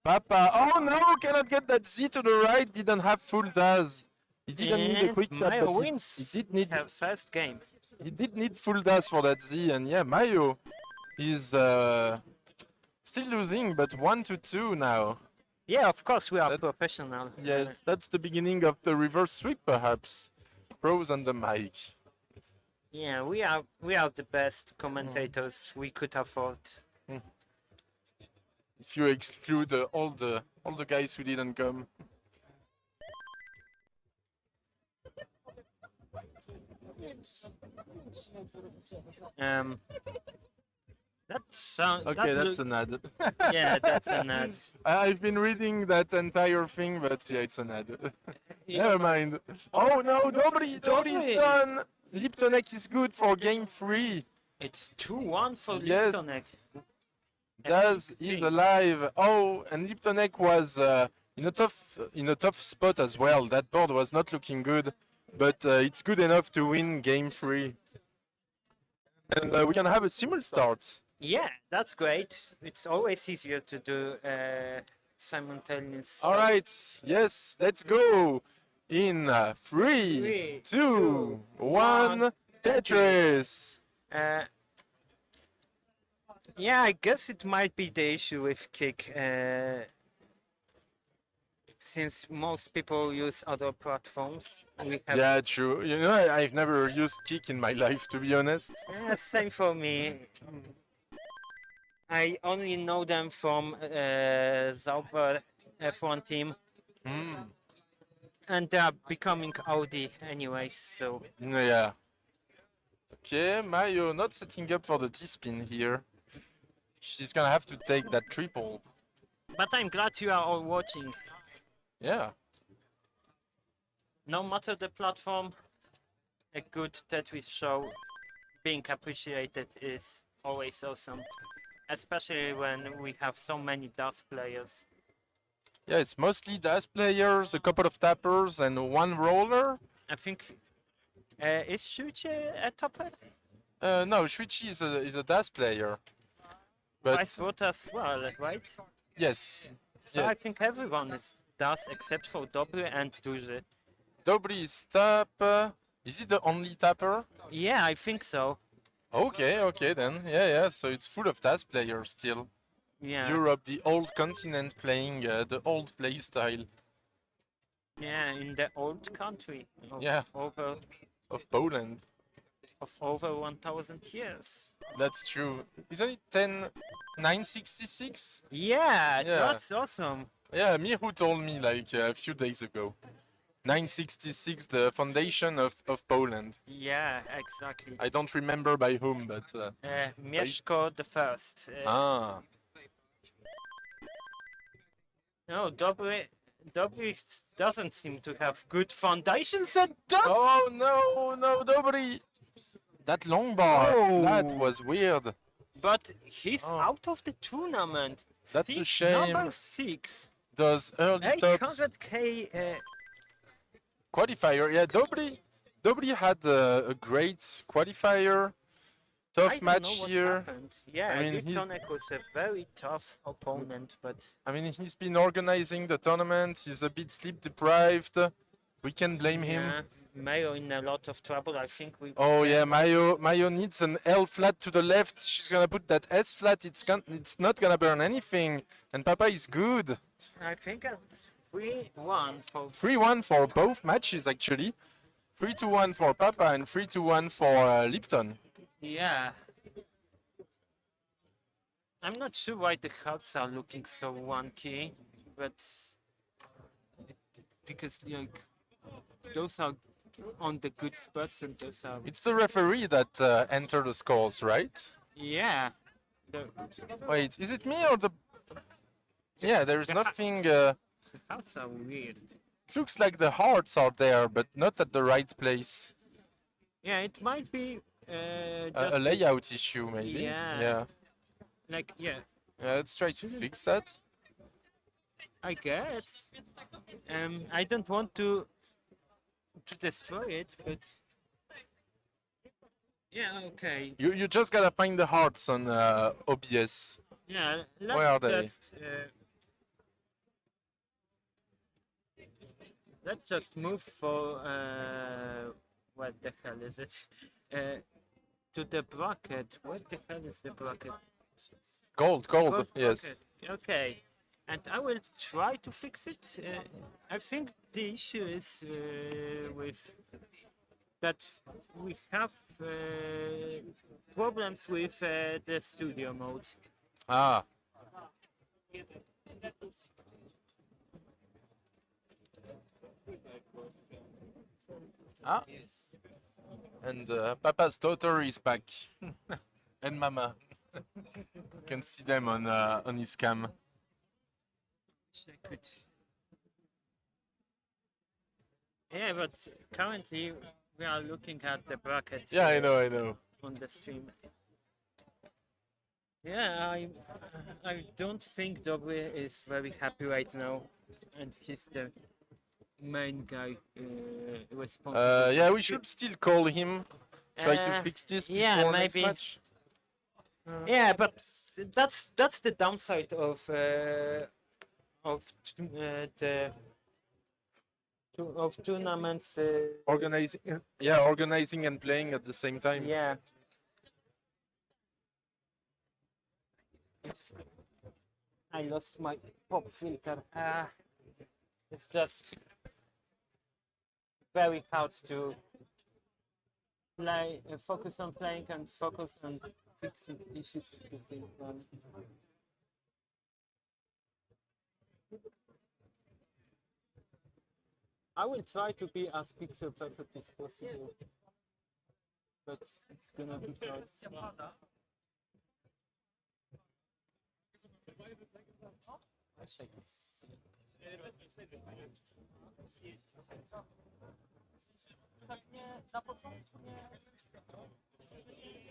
Papa, oh no, cannot get that Z to the right. Didn't have full DAS. He didn't need a quick tap, Mayo but wins he did need her first game. he did need full DAS for that Z, and yeah, Mayo is still losing, but 1-2 now. Yeah, of course we are That's- professional. Yes, that's the beginning of the reverse sweep, perhaps. Pros on the mic. Yeah, we are the best commentators we could afford. If you exclude all the guys who didn't come. That sound. Okay, that's an ad. Yeah, that's an ad. I've been reading that entire thing, but yeah, it's an ad. Never mind. Oh no, Dobry is done. Liptonek is good for game 3. It's 2-1 for Yes. Liptonek. Daz is alive. Oh, and Liptonek was in a tough spot as well. That board was not looking good, but it's good enough to win game 3. And we can have a simul start. Yeah, that's great. It's always easier to do simultaneous. All right, yes, let's go. In 3, Three, 2, 1, Tetris. Yeah, I guess it might be the issue with Kick, since most people use other platforms. We have Yeah, true. You know, I've never used Kick in my life, to be honest. Same for me. I only know them from Zauber F1 team, Mm. and they are becoming Audi anyways. So Yeah. Okay, Mayo not setting up for the T-spin here. She's gonna have to take that triple. but I'm glad you are all watching. Yeah. No matter the platform, a good Tetris show being appreciated is always awesome. especially when we have so many DAS players. Yeah, it's mostly DAS players, a couple of tappers, and one roller. I think is Shuche a topper? No, Shuichi is a DAS player. But Vice versa as well, right? yes, So I yes. think everyone is DAS except for Dobry and Duży. Dobry is tap. Is he the only tapper? Yeah, I think so. Okay then. Yeah. So it's full of DAS players still. Yeah. Europe, the old continent, playing the old play style. Yeah, in the old country. Of Yeah. Over Of Poland. of over 1,000 years. That's true. Isn't it 966? Yeah, Yeah. that's awesome. Yeah, Mihu told me like a few days ago. 966, the foundation of Poland. Yeah, exactly. I don't remember by whom, but Mieszko the First. ah, No, Dobry doesn't seem to have good foundations at all. oh no, Dobry, that long bar, that Oh. was weird. But he's Oh. out of the tournament. That's a Stick shame. Number 6. Those early tops 800k. qualifier. Yeah, Dobry had a great qualifier. I Tough don't match know what here. happened. Yeah, I mean, he's- Liptonek was a very tough opponent, but I mean, he's been organizing the tournament. He's a bit sleep deprived. We can blame him. yeah, Mayo in a lot of trouble. I think we. Oh yeah, Mayo needs an L flat to the left. She's gonna put that S flat. It's not gonna burn anything. And Papa is good. I think it's 3-1 for. 3-1 for both matches actually. 3-1 for Papa and 3-1 for Lipton. Yeah. I'm not sure why the cards are looking so wonky, but because like those are on the good spots and those are It's the referee that enter the scores, right? yeah. The Wait, is it me or the? Yeah, there is nothing. cards are weird. It looks like the hearts are there, but not at the right place. Yeah, it might be A just layout issue, maybe. Yeah. like yeah. Let's try to fix that. I guess. I don't want to destroy it, but yeah, okay. You just gotta find the hearts on OBS. Yeah, Where are they? Let's just move for what the hell is it? To the bracket. What the hell is the bracket? Gold, Gold yes. bracket. Okay. And I will try to fix it. I think the issue is with that we have problems with the studio mode. Ah. Ah. And Papa's daughter is back. And Mama. You can see them on his cam. Check it. Yeah, but currently we are looking at the bracket. Yeah, I know. On the stream. Yeah, I don't think Dobry is very happy right now, and he's the main guy responsible. Yeah, we should still call him. Try to Uh, fix this yeah, before next maybe. match. Yeah, but that's the downside of tournaments. Organizing and playing at the same time. Yeah. I lost my pop filter. It's just very hard to focus on playing and focus on fixing issues at the same time. I will try to be as pixel perfect as possible, but it's gonna be hard. Wish I could see. tak nie, na początku nie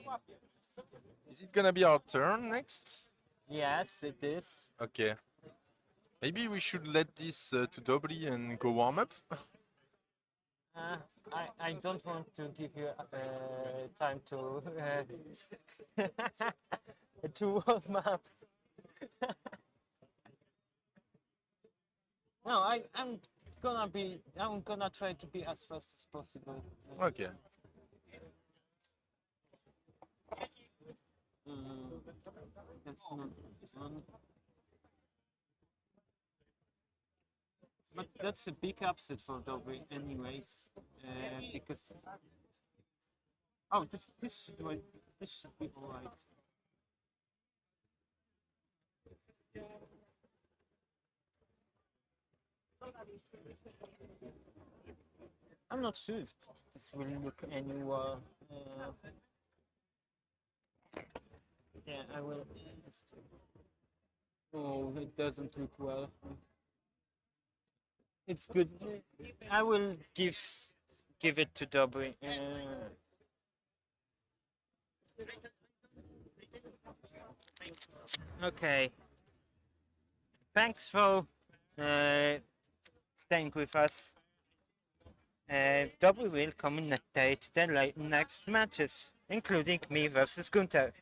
łapie. Is it gonna be our turn next? Yes, it is. Okay. Maybe we should let this to Dobry and go warm up. I don't want to give you time to to warm up. No, I'm gonna try to be as fast as possible. Okay. That's not fun. But that's a big upset for Dobry, anyways, because oh, this should be alright. I'm not sure if this will look any well. Yeah, I will just. Oh, it doesn't look well. It's good. I will give it to Dobry. Okay. Thanks for staying with us. Dobry will commentate the next matches, including me versus Gunther.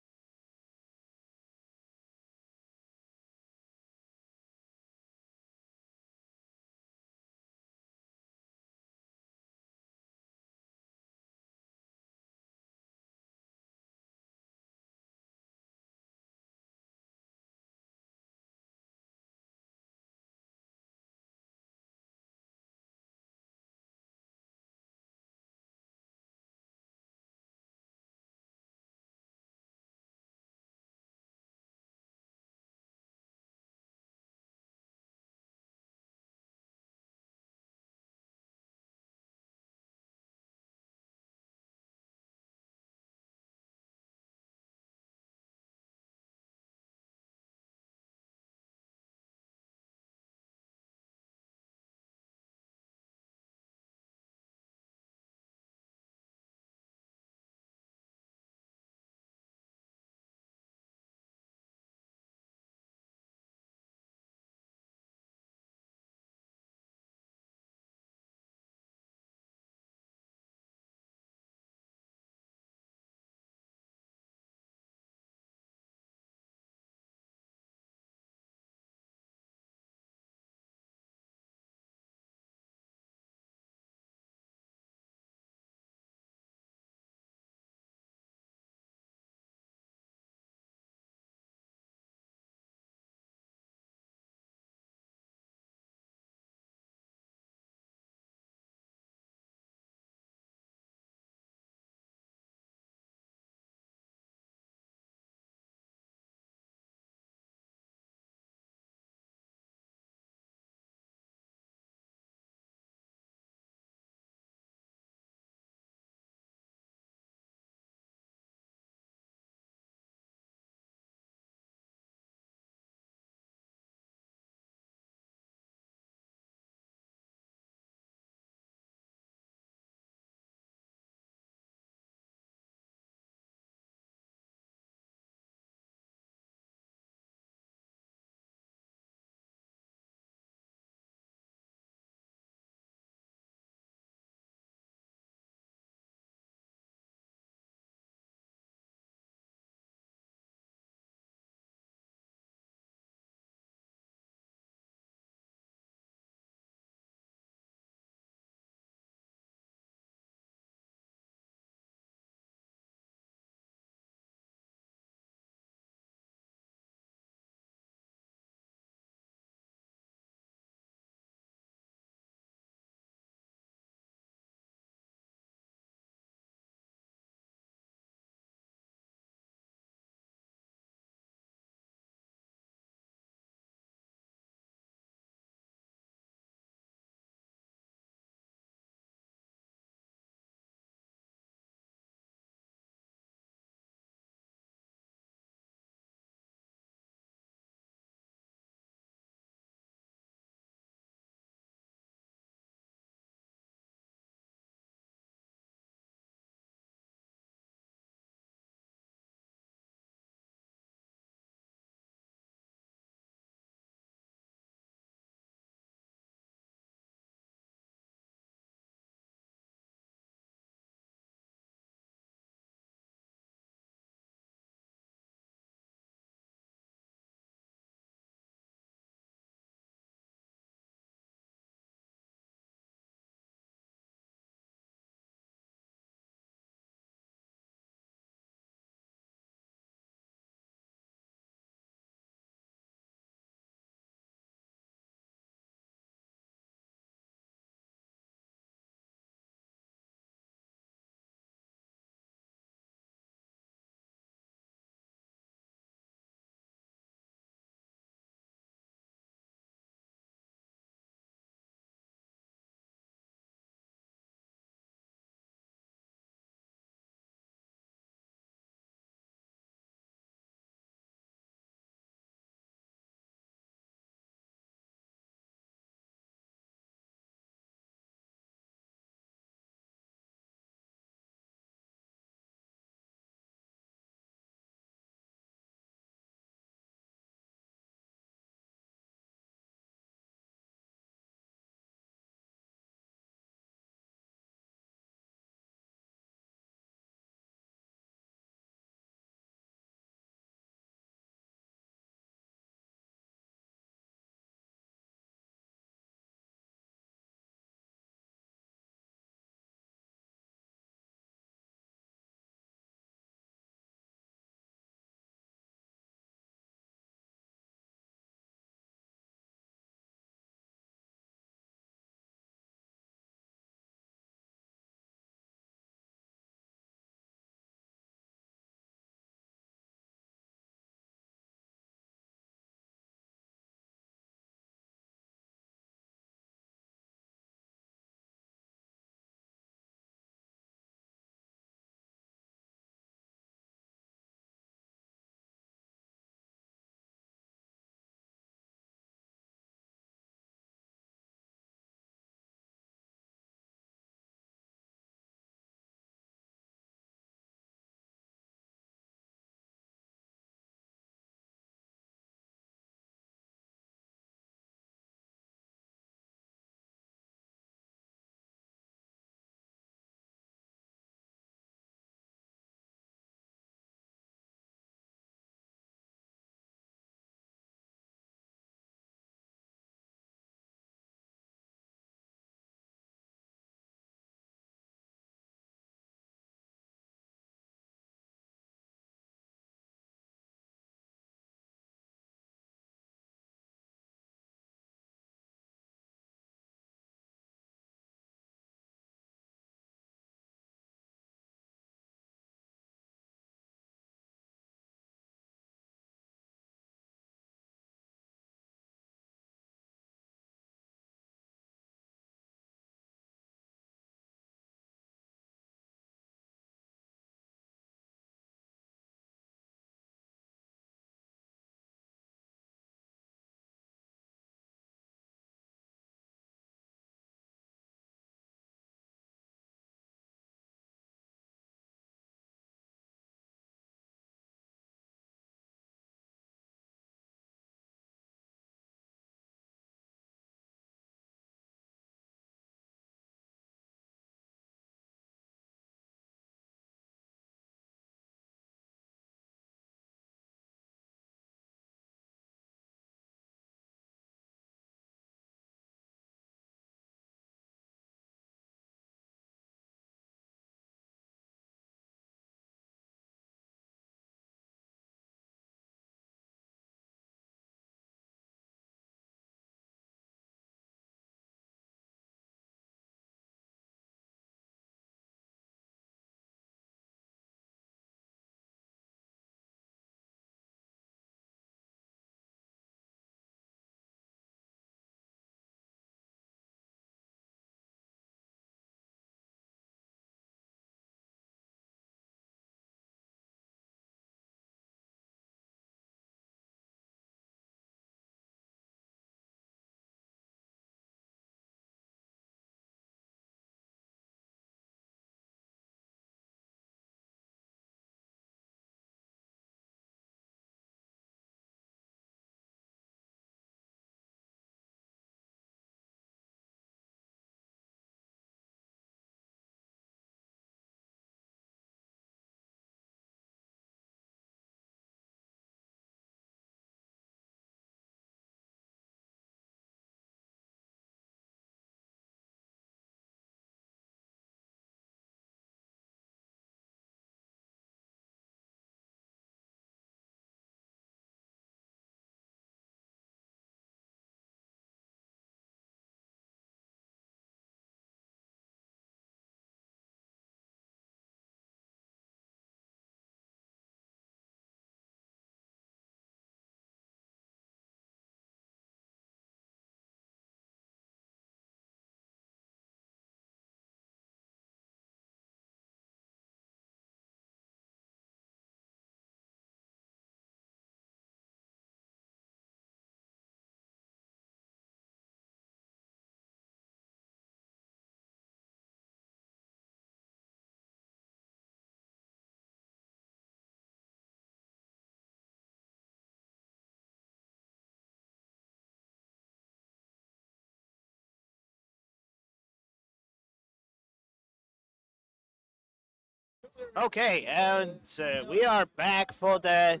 Okay, and we are back for the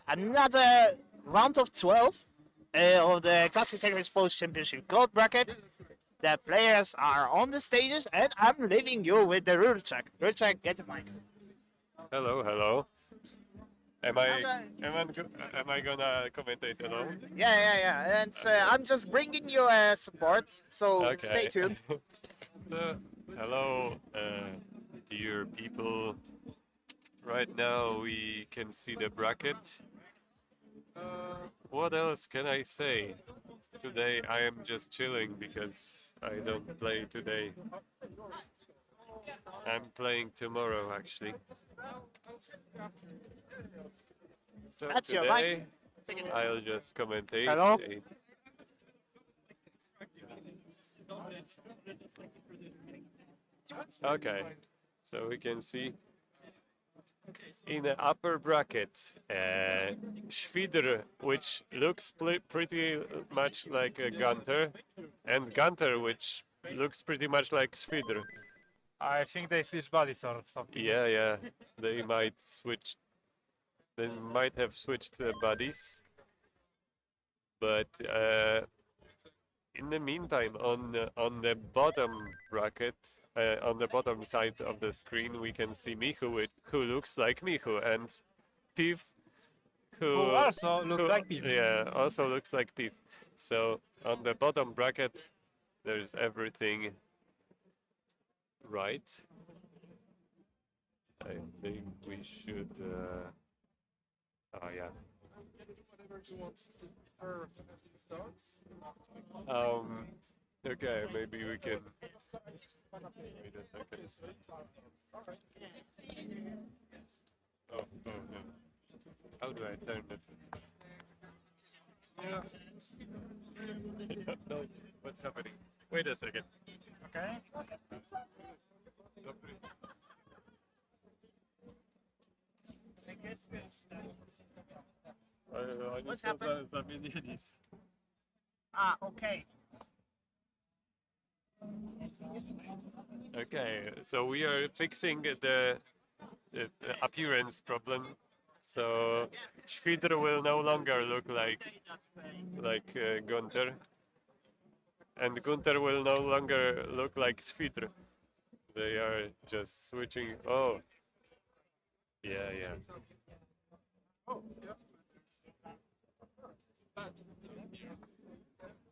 another round of 12 of the Classic Tetris Polish Championship Gold Bracket. The players are on the stages, and I'm leaving you with the Rurchak. Rurchak, get the mic. Hello, hello. Am I Okay. am I gonna commentate alone? Yeah. And I'm just bringing you support, so stay Okay. tuned. So, hello, dear people. Right now we can see the bracket. What else can I say? Today I am just chilling because I don't play today. I'm playing tomorrow actually. So That's your today mic. I'll just commentate. Hello? Okay, so we can see in the upper bracket, Schwider, which looks pretty much like a Gunter, and Gunter, which looks pretty much like Schwider. I think they switch bodies or something. Yeah, they might switch. They might have switched bodies, but in the meantime, on the bottom bracket, on the bottom side of the screen, we can see Michu, who looks like Michu, and Piv, Who also looks like Piv. Yeah, also looks like Piv. So on the bottom bracket, there's everything right. I think we should. Oh yeah. Okay, maybe we can. Wait a second. Oh no. How do I turn it? Yeah. I don't know what's happening. Wait a second. Okay. What's happened? Okay. Okay, so we are fixing the appearance problem. So Schwider will no longer look like Gunter, and Gunter will no longer look like Schwider. They are just switching. Oh, yeah.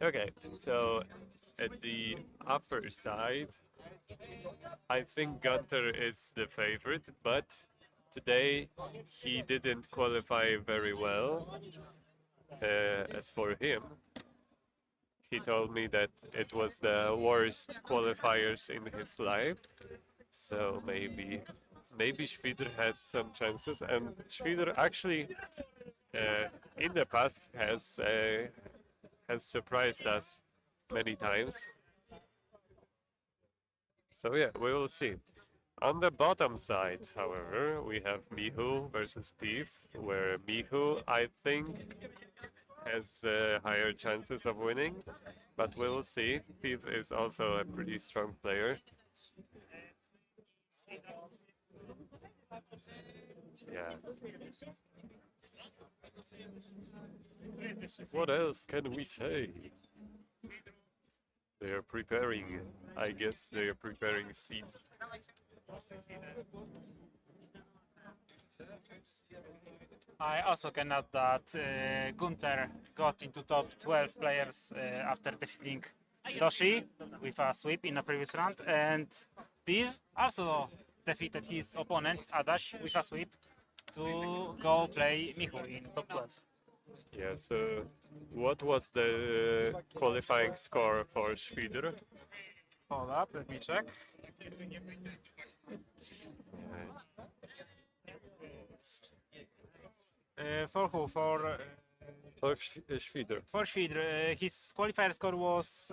Okay, so at the upper side, I think Gunter is the favorite, but today he didn't qualify very well. As for him, he told me that it was the worst qualifiers in his life. So maybe Schwider has some chances, and Schwider actually in the past has surprised us many times. So yeah, we will see. On the bottom side, however, we have Michu versus Piv, where Michu, I think, has higher chances of winning, but we'll see. Piv is also a pretty strong player. Yeah. What else can we say? They are preparing, I guess they are preparing seeds. I also can add that Gunter got into top 12 players after defeating Doshi with a sweep in a previous round, and Piv also defeated his opponent Adaś with a sweep to go play Michu in top 12. Yeah, so what was the qualifying score for Schwider? Hold up, let me check. For who? For Schwider. for Schwider, his qualifier score was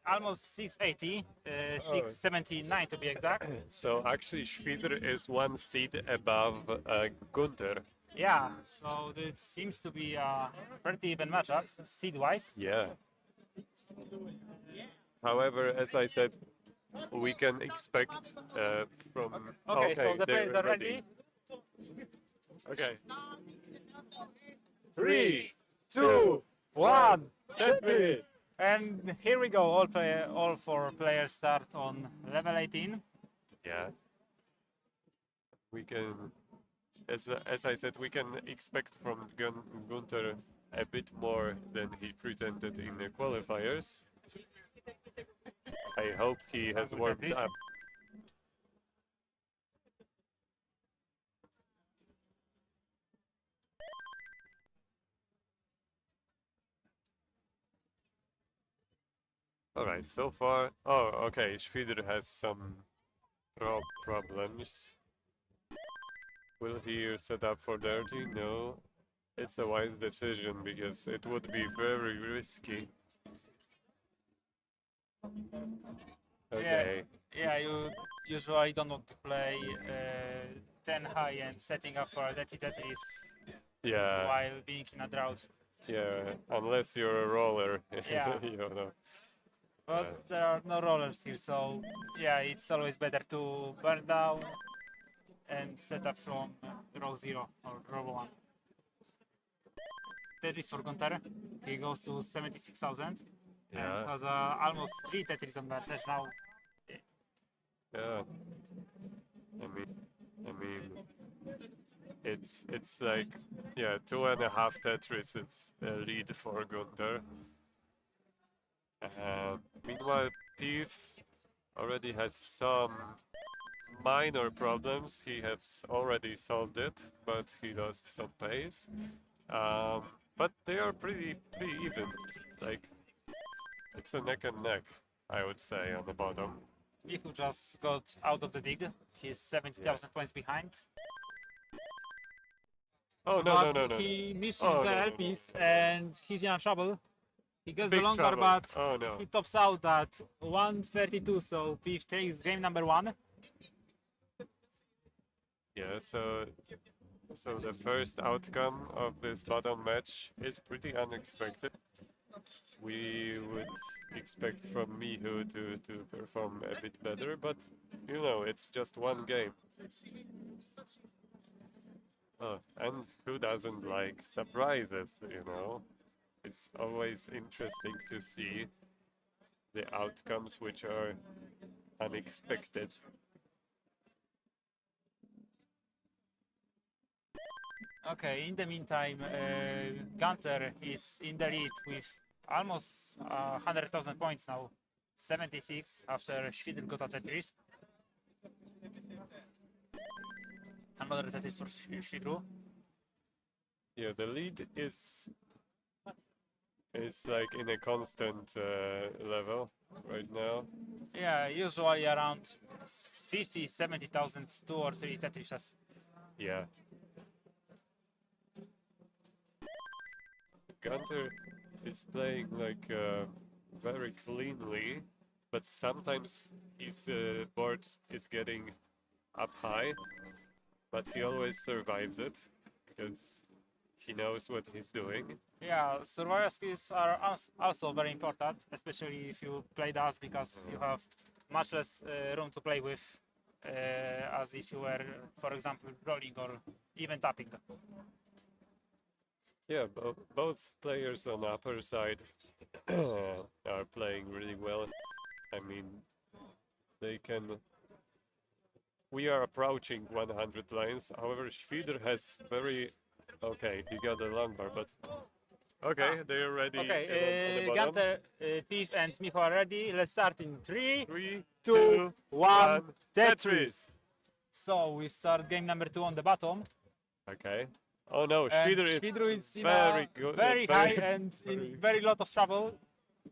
almost 680, 679 to be exact. So actually Schwider is one seed above Gunter. Yeah, so this seems to be a pretty even matchup, seed-wise. Yeah. However, as I said, we can expect from. Okay, so the they're players are ready. Okay. 3, 2, 1. Tetris. And here we go. All four players start on level 18. Yeah. We can, as I said, we can expect from Gunter a bit more than he presented in the qualifiers. I hope he has Start with warmed Tetris. up. Alright, so far. Oh, okay. Schwieder has some problems. Will he set up for dirty? No. It's a wise decision because it would be very risky. Okay. Yeah, you usually don't want to play 10 high and setting up for a dirty Tetris Yeah. while being in a drought. Yeah. Unless you're a roller. Yeah. You know. But there are no rollers here, so yeah, it's always better to burn down and set up from row 0 or row 1. Tetris for Gunter, he goes to 76,000 Yeah. and has almost 3 Tetris advantage now. Yeah. I mean, it's like, yeah, 2.5 Tetris is a lead for Gunter. Meanwhile, Piv already has some minor problems. He has already solved it, but he lost some pace. But they are pretty even. Like, it's a neck and neck, I would say, on the bottom. Pichu just got out of the dig. He's 70,000 points behind. Oh, But no. he misses Oh, the no, no, LPs and he's in trouble. He gets the Big longer, trouble. but Oh, no. he tops out at 132, so Piv takes game number 1. Yeah, so the first outcome of this bottom match is pretty unexpected. We would expect from Mihu to perform a bit better, but you know, it's just one game. Oh, and who doesn't like surprises, you know? It's always interesting to see the outcomes which are unexpected. Okay, in the meantime, Gunter is in the lead with almost 100,000 points now. 76 after Schwieder got a Tetris. Another Tetris for Schwieder. Yeah, the lead is like in a constant level right now. Yeah, usually around 50, 70,000, 2 or 3 Tetrises. Yeah. Gunter is playing like very cleanly, but sometimes his board is getting up high, but he always survives it because he knows what he's doing. Yeah, survival skills are also very important, especially if you play DAS, because you have much less room to play with, as if you were, for example, rolling or even tapping. Yeah, both players on the upper side are playing really well. I mean, they can. We are approaching 100 lines. However, Schwieder has very. Okay, he got a long bar, but. Okay, they're ready. Okay, on the bottom. Gunter, Piv, and Micho are ready. Let's start in 3, 3, 2, 2, 1, 1, Tetris! So we start game number 2 on the bottom. Okay. Oh no, And Schwieder is in very good, very high very- and in very lot of trouble.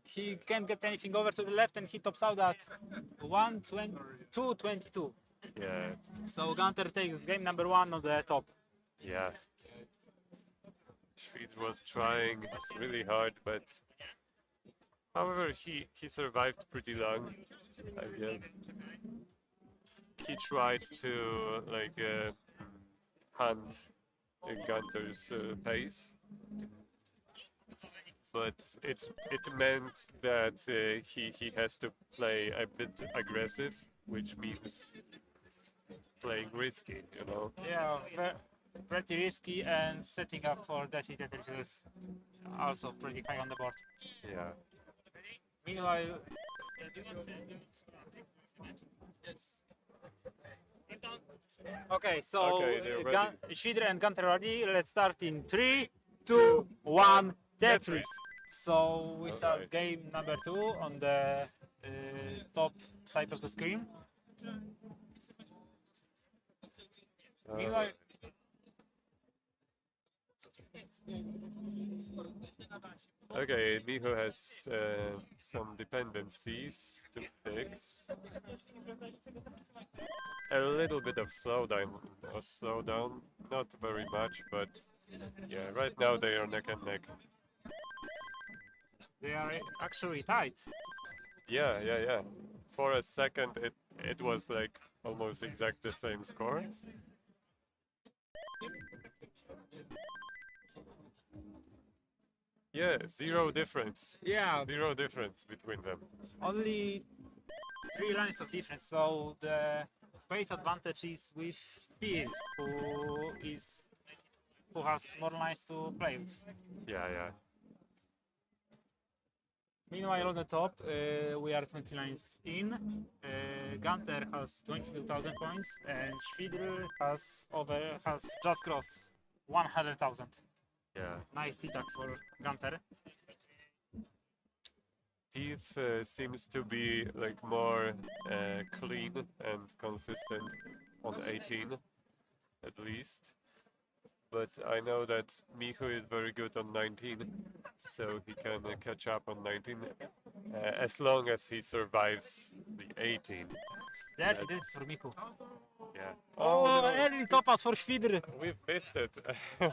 He can't get anything over to the left and he tops out at 222. Yeah, So Gunter takes game number 1 on the top. yeah. Schwieder was trying really hard, but however, he survived pretty long. I guess. He tried to like hunt Gunter's pace. but it meant that he has to play a bit aggressive, which means playing risky, you know. Yeah, pretty risky, and setting up for Dirty Tetris is also pretty high on the board. Yeah. Meanwhile, okay, so Okay, they're ready. Schwider and Gunter ready. Let's start in 3, 2, 1, Tetris. So we start Alright. game number 2 on the top side of the screen. Meanwhile, Okay, Miho has some dependencies to fix. A little bit of slowdown, not very much, but yeah, right now they are neck and neck. they are actually tight. Yeah. For a second, it was like almost exact the same score. Yeah, zero difference. Yeah, Zero difference between them. only 3 lines of difference. So the base advantage is with Pete, who has more lines to play with. Yeah. Meanwhile, on the top, we are 20 lines in. Gunter has 22,000 points, and Schwider has just crossed 100,000. Yeah. Nice T-tack for Gunter. Heath seems to be like more clean and consistent on 18, at least. But I know that Miho is very good on 19, so he can catch up on 19 as long as he survives the 18. There it is for Miku. Yeah. Oh, no, early top out for Schwider. we've missed it.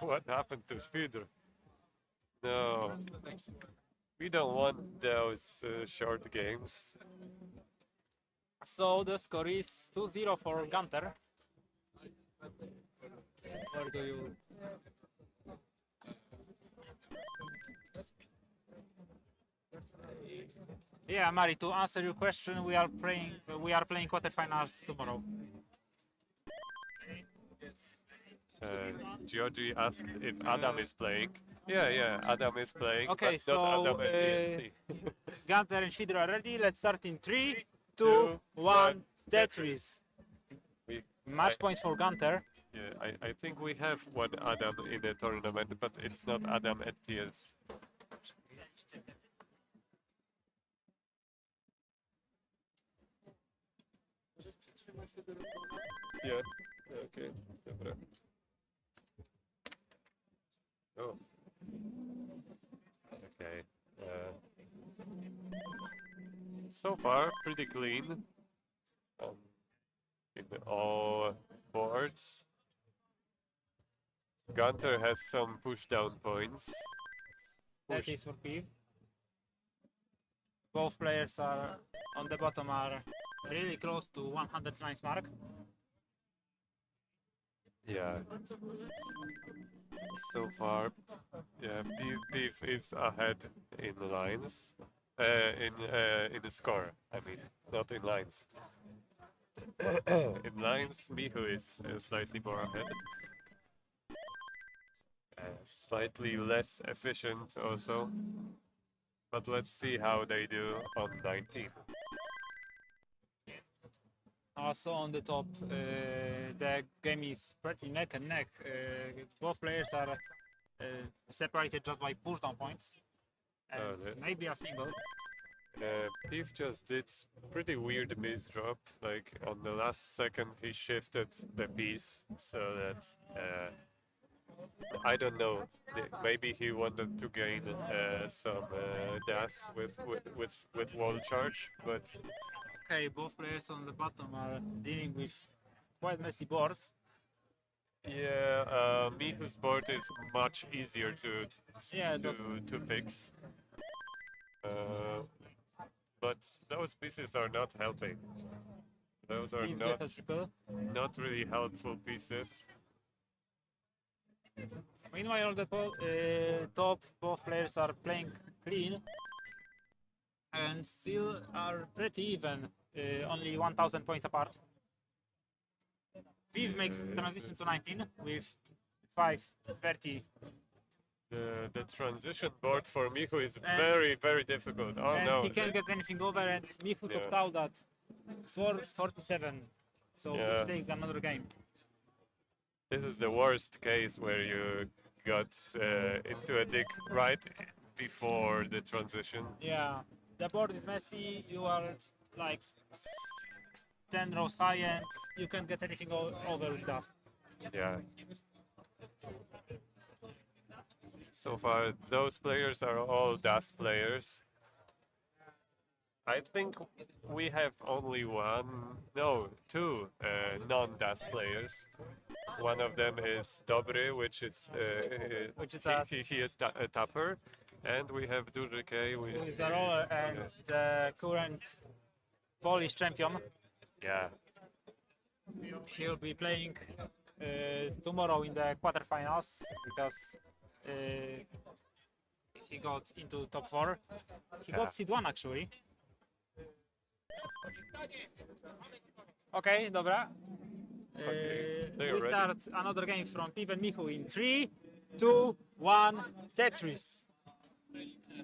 What happened to Spider? No. We don't want those short games. So the score is 2-0 for Gunter. Where do you? Yeah, Mari. To answer your question, we are playing quarterfinals tomorrow. Georgie asked if Adam is playing. Yeah, Adam is playing, Okay, but not so, Adam at DST. Gunter and Schwider are ready. Let's start in 3, 2, Two, 1. one, Tetris. We- Match I- points for Gunter. Yeah, I think we have one Adam in the tournament, but it's not Adam at TS. Yeah, okay, dobra. Oh. Okay. So far, pretty clean in all boards. Gunter has some push down points. That is for P. Both players are on the bottom are really close to 100 lines mark. Yeah. So far, yeah, Beef is ahead in the lines, in the score. I mean, not in lines. In lines, Mihu is slightly more ahead. Slightly less efficient also. But let's see how they do on 19. Also on the top, the game is pretty neck and neck. Both players are separated just by pushdown points, and yeah. maybe a single. Beef just did pretty weird misdrop. Like on the last second, he shifted the piece so that I don't know. Maybe he wanted to gain some dash with wall charge, but Okay, both players on the bottom are dealing with quite messy boards. yeah, Mihu's board is much easier to Yeah, to fix. But those pieces are not helping. Those are Beef gets a triple. not really helpful pieces. Meanwhile, the top both players are playing clean and still are pretty even, only 1,000 points apart. Viv makes transition to 19 with 530. The transition board for Michu is And- very, very difficult. Oh And no. he can't get anything over, and Michu Yeah. topped out at 447. So Yeah. Viv takes another game. This is the worst case where you got into a dig right before the transition. Yeah, the board is messy. You are like 10 rows high, and you can't get anything over with that. Yeah. So far, those players are all dust players. I think we have only two non-dust players. One of them is Dobry, which is he is a tapper, and we have Durike. Who is the roller and the current Polish champion. Yeah, He'll be playing tomorrow in the quarterfinals because he got into top 4. He got seed 1 actually. Okay, dobra. they are We ready. start another game from Piv and Michu in 3, 2, 1, Tetris.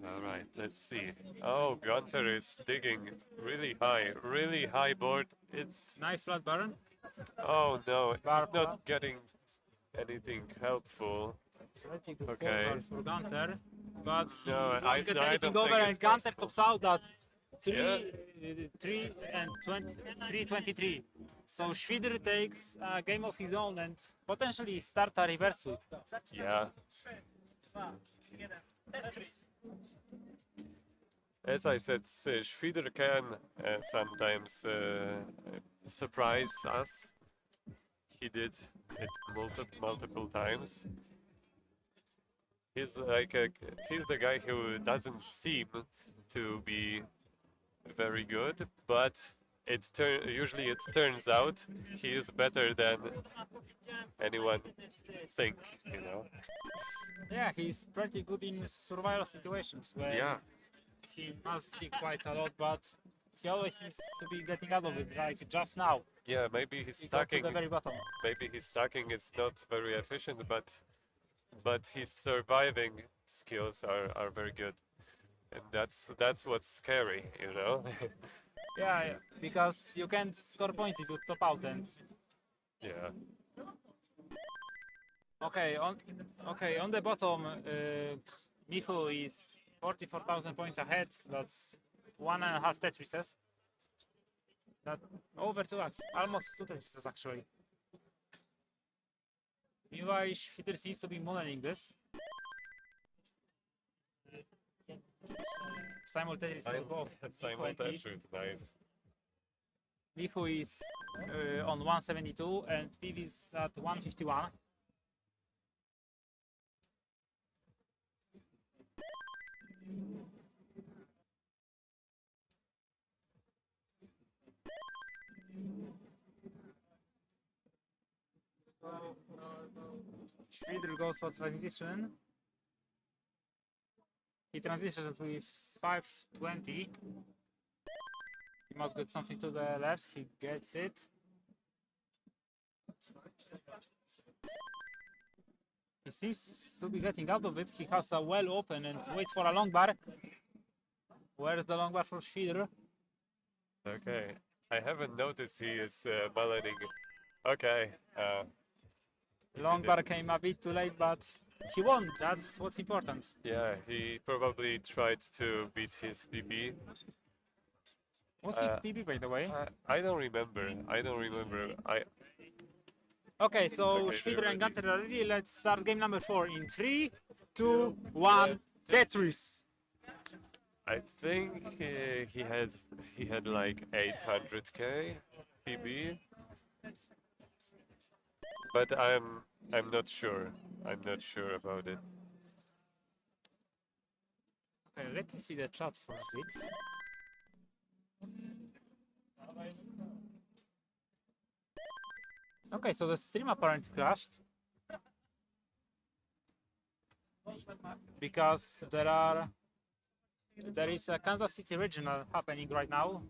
all right. Let's see. Oh, Gunter is digging really high board. It's Nice flat burn. oh no, he's Bar- not getting anything helpful. Pretty good Okay. forward for Gunter, but he No, won't I get don't anything think over, and it's Gunter possible. tops out at 3, Yeah. 3 and 323. So Schwider takes a game of his own and potentially start a reverse sweep. Yeah. As I said, Schwider can sometimes surprise us. He did it multiple times. He's he's the guy who doesn't seem to be very good, but usually it turns out he is better than anyone think, you know. Yeah, he's pretty good in survival situations where Yeah. he must dig quite a lot, but he always seems to be getting out of it, like just now. Yeah, maybe his He got to stacking the very bottom. is not very efficient, but his surviving skills are very good, and that's what's scary, you know. Yeah, because you can't score points if you top out, and Yeah. okay, on the bottom, Michu is 44,000 points ahead. That's 1.5 Tetrises. That over 2, almost 2 Tetrises actually. Meanwhile, Schwider seems to be modeling this. Simultaneously both. Simon Tetris, nice. Michu is on 172 and Piv is at 151. Schwider goes for transition. He transitions with 520. He must get something to the left. He gets it. He seems to be getting out of it. He has a well open and waits for a long bar. Where's the long bar for Schwider? Okay, I haven't noticed he is balloting. Okay. Long bar came a bit too late, but he won. That's what's important. Yeah, he probably tried to beat his PB. What's his PB, by the way? I don't remember. I don't remember. Okay, so Okay, Schwider they're and ready. Gunter are ready. Let's start game number 4 in 3, 2, 1, Tetris. I think he had like 800k PB, but I'm not sure. I'm not sure about it. Okay, let me see the chat for a bit. Okay, so the stream apparently crashed. because there is a Kansas City regional happening right now.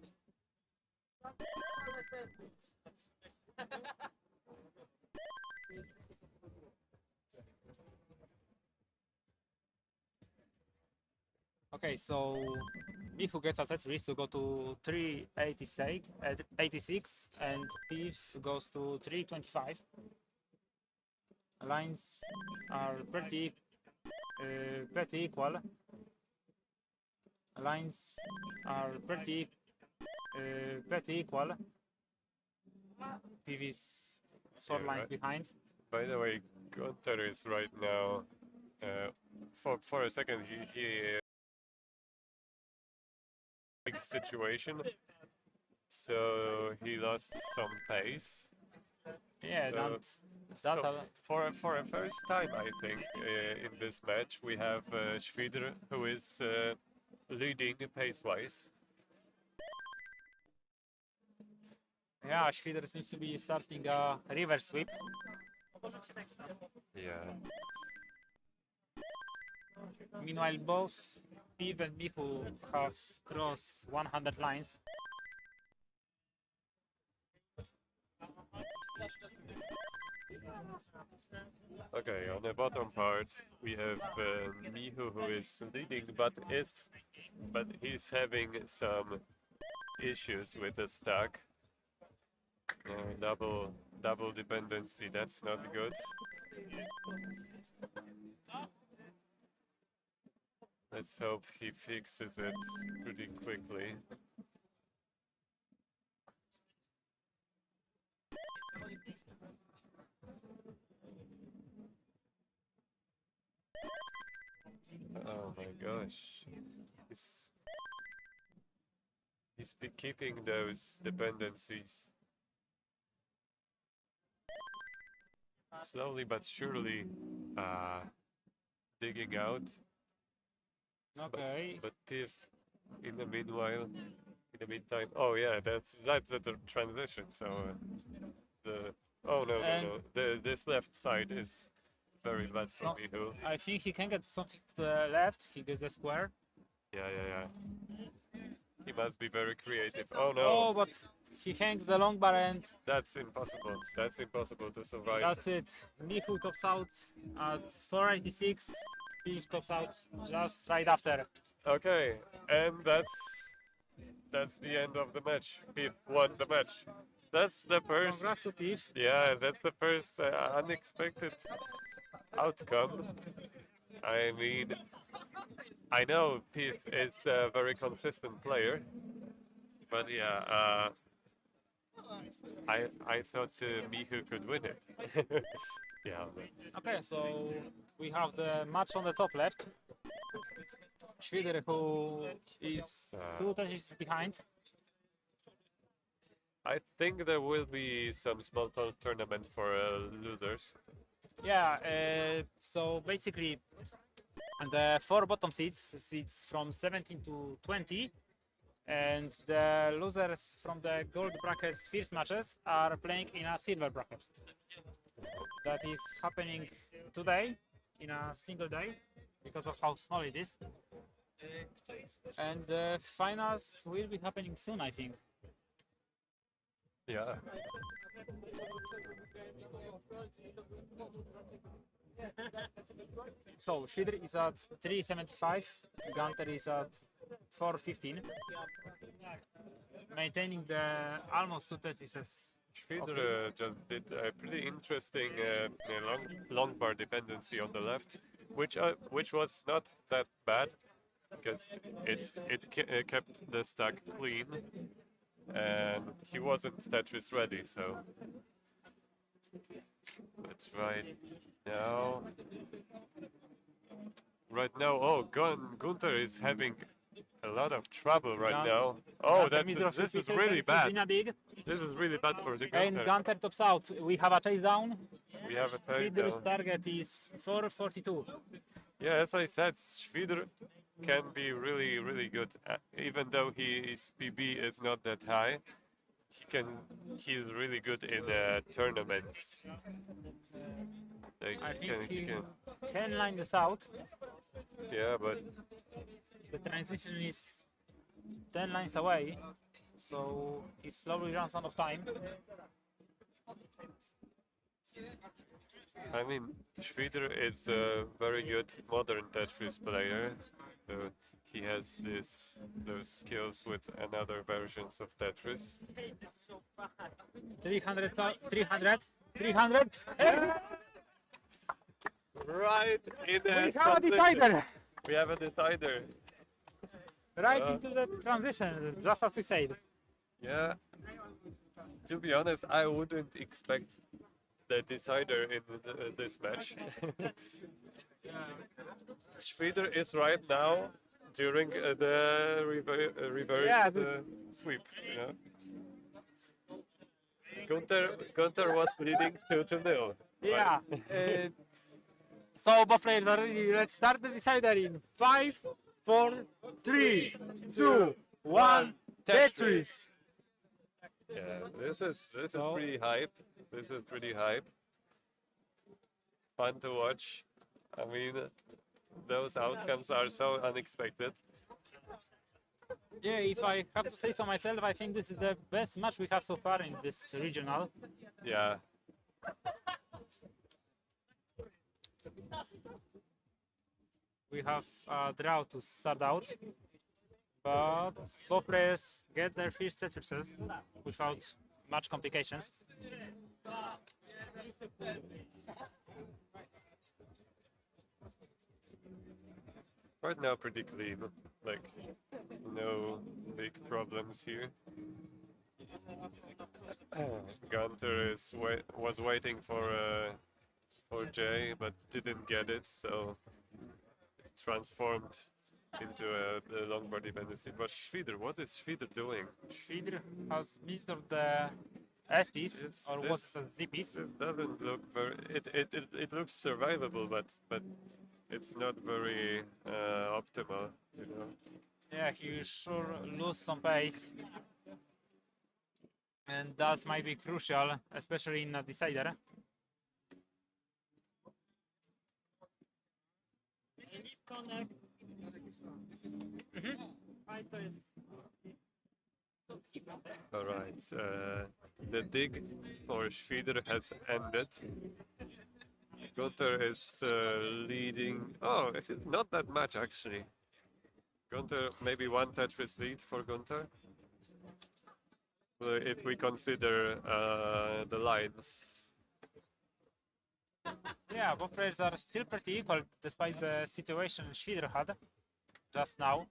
Okay, so Michu gets a Tetris to go to 386, 86, and Beef goes to 325. Lines are pretty equal. Lines are pretty equal. Beef is 4 Yeah, lines right. behind. By the way, Gunter is right now. For a second, he big situation, so he lost some pace. Yeah, So, that's so for a first time, I think in this match we have Schwider who is leading pace-wise. yeah, Schwider seems to be starting a reverse sweep. Yeah. Meanwhile, both Piv and Michu have crossed 100 lines. Okay, on the bottom part we have Mihu who is leading, but he's having some issues with the stack. Double dependency. That's not good. Let's hope he fixes it pretty quickly. Oh my gosh. He's keeping those dependencies. Slowly but surely digging out. Okay. But Piff, in the meanwhile, in the meantime, oh yeah, that's the transition. So the oh no And no no, this left side is very bad for so Mihu. I think he can get something to the left. He gets the square. Yeah. He must be very creative. Oh no, Oh, but he hangs the long bar and that's impossible. That's impossible to survive. that's it. Michu tops out at 486. Piv tops out just right after. Okay, and that's the end of the match. Piff won the match. That's the first. Congrats to Piv. Yeah, that's the first unexpected outcome. I mean, I know Piff is a very consistent player, but yeah, I thought Mihu could win it. Yeah. Okay, so we have the match on the top left. Schwider, who is 2 touches behind. I think there will be some small tournament for losers. Yeah, so basically the 4 bottom seats from 17 to 20, and the losers from the gold brackets first matches are playing in a silver bracket. That is happening today in a single day because of how small it is. And the finals will be happening soon, I think. Yeah. So Schwider is at 375, Gunter is at 415, maintaining the almost 2 Tetrises. Schwider just did a pretty interesting long bar dependency on the left, which was not that bad because it kept the stack clean, and he wasn't Tetris ready. So, but right now, oh, Gunter is having a lot of trouble right now. Oh, this is really bad. This is really bad for the And Gunter. Gunter tops out. We have a chase down. We have a third Schwider's down. target is 442. Yeah, as I said, Schwider can be really good. Even though his PB is not that high, he's really good in tournaments. Like I think he he can. can line this out. Yeah, but The transition is 10 lines away, so he slowly runs out of time. I mean, Schwieder is a very good modern Tetris player. So he has those skills with another versions of Tetris. 300, 300, 300. Right in the We have a transition. decider! We have a decider. Right into the transition, just as you said. Yeah. To be honest, I wouldn't expect the decider in this match. Schwieder is right now during the reverse Yeah, sweep. You know? Gunter was leading 2-0. Yeah. So both players are ready. Let's start the decider in 5, 4, 3, 2, 1. Tetris. Yeah, this is So- pretty hype. This is pretty hype. Fun to watch. I mean, those outcomes are so unexpected. Yeah, if I have to say so myself, I think this is the best match we have so far in this regional. Yeah. We have a draw to start out, but both players get their first Tetrises without much complications. Right now, pretty clean. Like, no big problems here. Gunter was waiting for Jay, but didn't get it, so transformed into a longboard dependency. But Schwieder, what is Schwieder doing? Schwieder has missed of the S-piece, This- or was it a Z-piece? This doesn't look very. It looks survivable, but it's not very optimal. You know. Yeah, he will sure lose some pace. And that might be crucial, especially in a decider. All right. The dig for Schwieder has ended. Gunter is leading. Oh, actually, not that much actually. Gunter, maybe one Tetris lead for Gunter. If we consider the lines. Yeah, both players are still pretty equal despite the situation Schwieder had just now.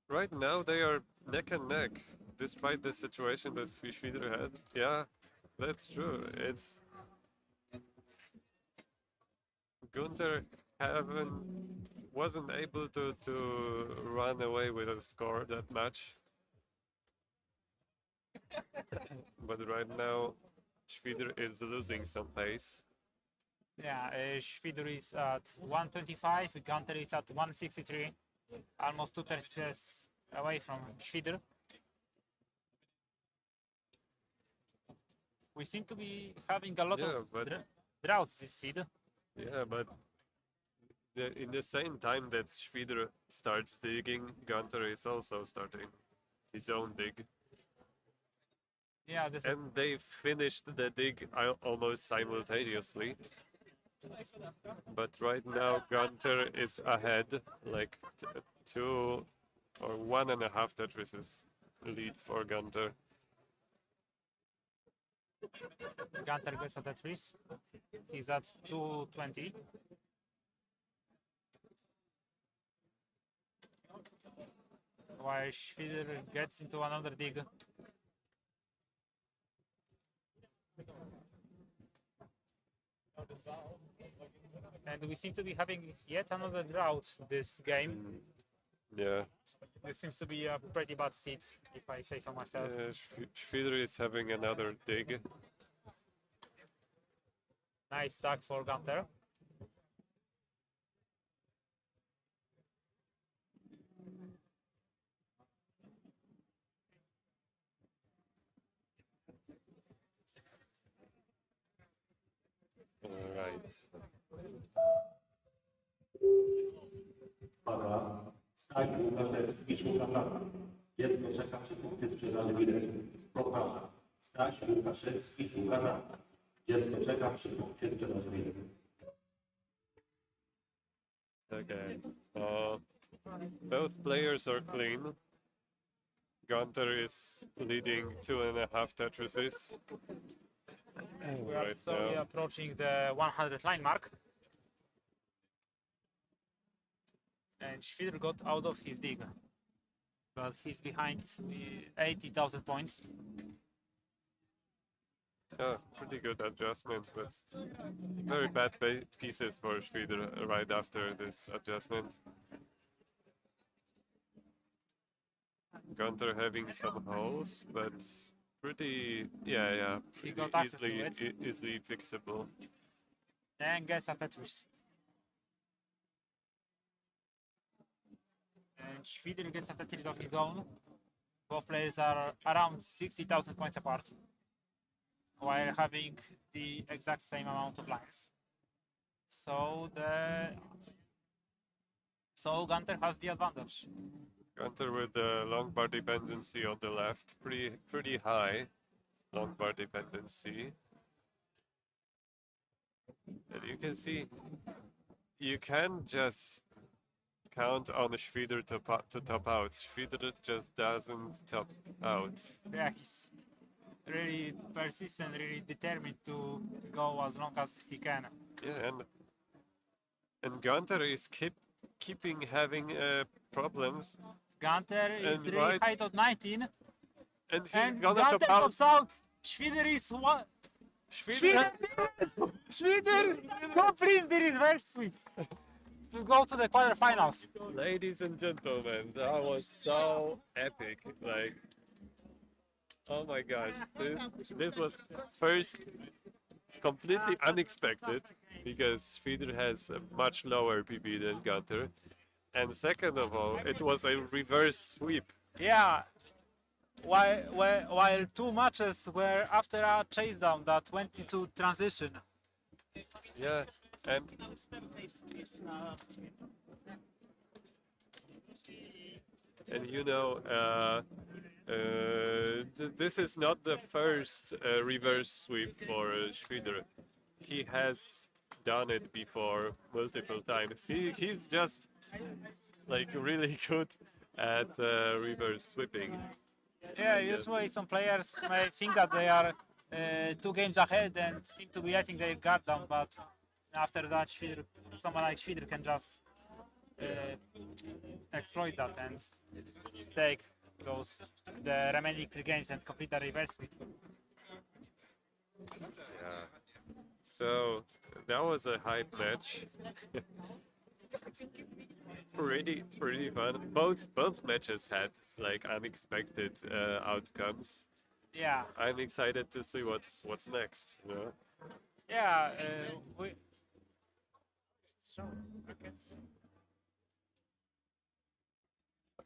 Right now they are neck and neck, despite the situation that Schwieder had. Yeah, that's true. It's Gunter wasn't able to run away with a score that much. But right now Schwieder is losing some pace. Yeah, Schwieder is at 125, Gunter is at 163, almost 2 Tetris away from Schwieder. We seem to be having a lot Yeah, of but- droughts this seed. Yeah, but in the same time that Schwieder starts digging, Gunter is also starting his own dig. Yeah, this is And they finished the dig almost simultaneously. But right now Gunter is ahead, like 2 or 1.5 Tetrises lead for Gunter. Gunter gets a Tetris. He's at 220. While Schwieder gets into another dig. And we seem to be having yet another drought this game. Yeah, This seems to be a pretty bad seed, if I say so myself. Schwieder is having another dig. Nice stack for Gunter. All right. Staś Łukaszewski szuka brata. Dziecko czeka przy punkcie sprzedaży biletów. Powtarzam. Staś Łukaszewski szuka brata. Dziecko czeka przy punkcie sprzedaży biletów. Okay. Both players are clean. Gunter is leading 2.5 Tetrises. We are Right slowly now. approaching the 100 line mark. And Schwider got out of his dig. But he's behind 80,000 points. Oh, pretty good adjustment, but very bad pieces for Schwider right after this adjustment. Gunter having some holes, but pretty, yeah, He got access to easily, it. easily fixable. And gets a Tetris. And Schwider gets a Tetris of his own. Both players are around 60,000 points apart, while having the exact same amount of lines. So Gunter has the advantage. Gunter with the long bar dependency on the left, pretty high long bar dependency. And you can see, you can just count on Schwider to top out. Schwider just doesn't top out. Yeah, he's really persistent, really determined to go as long as he can. Yeah, and Gunter is keeping having problems, Gunter is And really right- high at 19, and he's and gonna Gunter top out. tops out. Schwider is one. Schwider, Schwider completes the reverse sweep to go to the quarterfinals. ladies and gentlemen, that was so epic. Like, oh my god, this was first completely unexpected because Schwider has a much lower PB than Gunter, and second of all, it was a reverse sweep. Yeah. While two matches were after a chase down, that 22 transition. Yeah, and you know, this is not the first reverse sweep for Schwider. He has done it before multiple times. He's just like really good at reverse sweeping. Yeah, I guess. usually some players may think that they are 2 games ahead and seem to be letting their guard down, but after that, someone like Schwider can just exploit that and take the remaining 3 games and complete the reverse sweep. Yeah. So that was a hype match. pretty fun. Both matches had like unexpected outcomes. Yeah, I'm excited to see what's next. You know? yeah.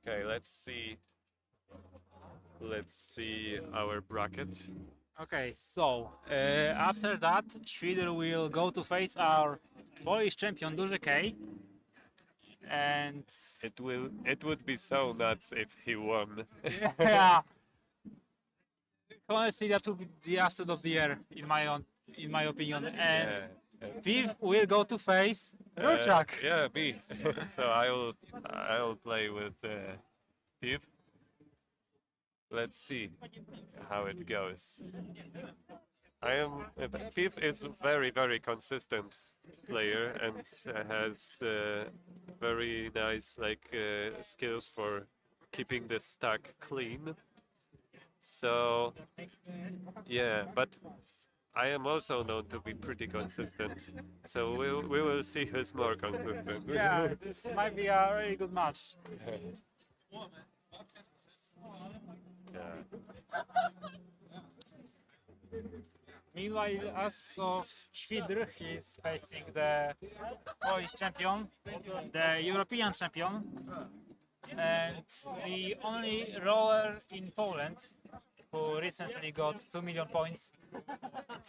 Okay, let's see. Let's see our bracket. Okay, so after that, Schwider will go to face our Polish champion Duży K, and It would be so nuts if he won. yeah, honestly, that would be the upset of the year in my opinion. And Viv will go to face Ruchak. Yeah, me. So I will play with Pip. Let's see how it goes. Pip is a very consistent player and has very nice skills for keeping the stack clean. So yeah, but I am also known to be pretty consistent. So we will see who's more consistent. Yeah, this might be a really good match. Yeah. Meanwhile, as of Schwider, he's facing the Polish champion, the European champion, and the only roller in Poland who recently got 2 million points.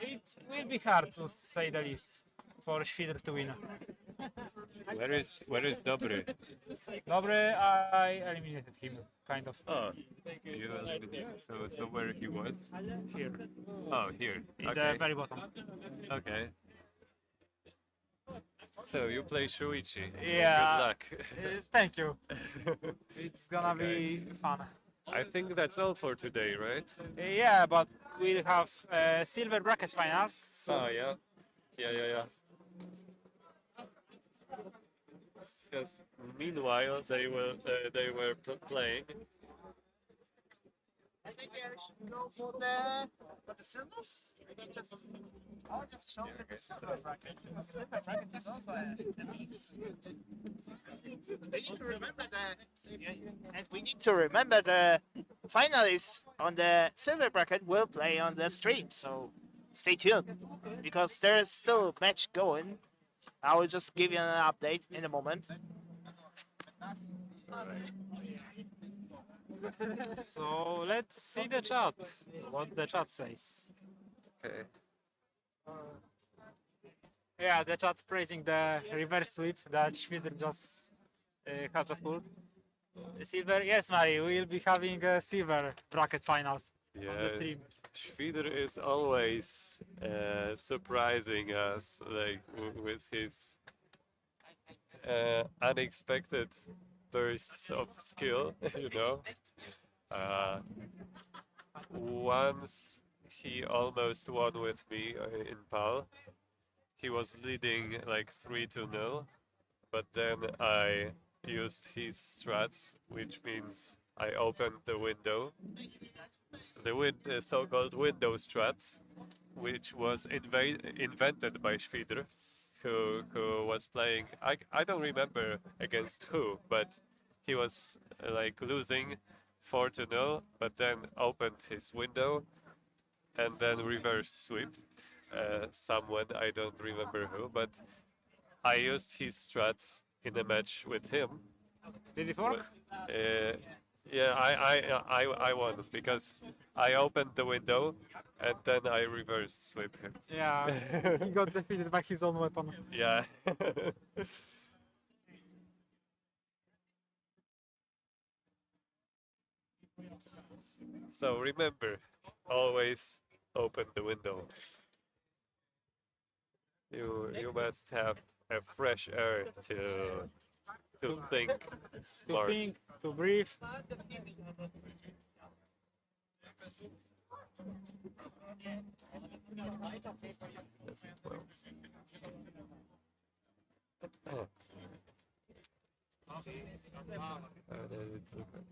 It will be hard, to say the least, for Schwider to win. Where is Dobry? Dobry, I eliminated him, kind of. Oh, you eliminated. So where he was? Here, Oh, here. in the Okay. very bottom. Okay. So you play Shuichi. Yeah. Good luck. Thank you. It's gonna Okay. be fun. I think that's all for today, right? Yeah, but we'll have silver bracket finals. So Oh yeah. Yeah. Because meanwhile they were playing. I think I should go for the silvers. Maybe I'll just show you the silver bracket. Because silver bracket is also a mix. We need to remember and we need to remember the finalists on the silver bracket will play on the stream. So stay tuned because there is still a match going. I will just give you an update in a moment. so let's see the chat. What the chat says. Okay. Yeah, the chat praising the reverse sweep that Schmidt just has just pulled. Silver, yes, Mari, we'll be having a silver bracket finals on the Yeah. stream. Schwider is always surprising us, like with his unexpected bursts of skill. You know. Once he almost won with me in PAL. He was leading like 3-0, but then I used his strats, which means I opened the window, the so-called window strats, which was invented by Schwider, who was playing. I don't remember against who, but he was like losing 4-0, but then opened his window and then reverse sweep someone, I don't remember who, but I used his strats in a match with him. Did it work? Yeah, I won because I opened the window and then I reverse sweep him. Yeah, he got defeated by his own weapon. Yeah. So remember, always open the window. You must have a fresh air to think To smart. think, to breathe.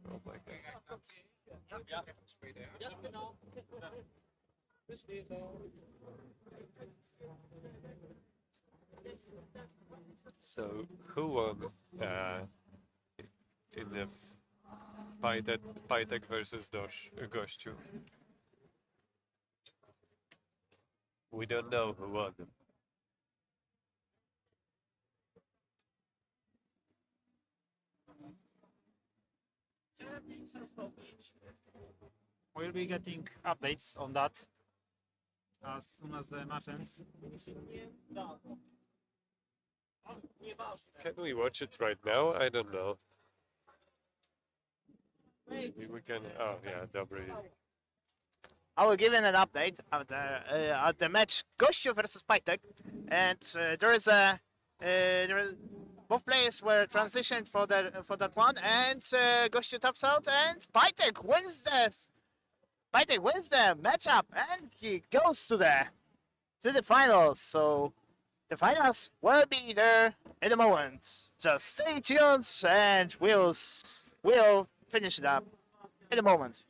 Oh my God. So who won in the Pajtek versus Gościu? We don't know who won. We'll be getting updates on that as soon as the match ends. Can we watch it right now? I don't know. Maybe we can. Oh yeah, Dobry. I will give you an update of the match Gościu versus Pajtek, and both players were transitioned for that one, and Gościu tops out, and Pajtek wins the matchup, and he goes to the finals. So the finals will be there in a moment. Just stay tuned, and we'll finish it up in a moment.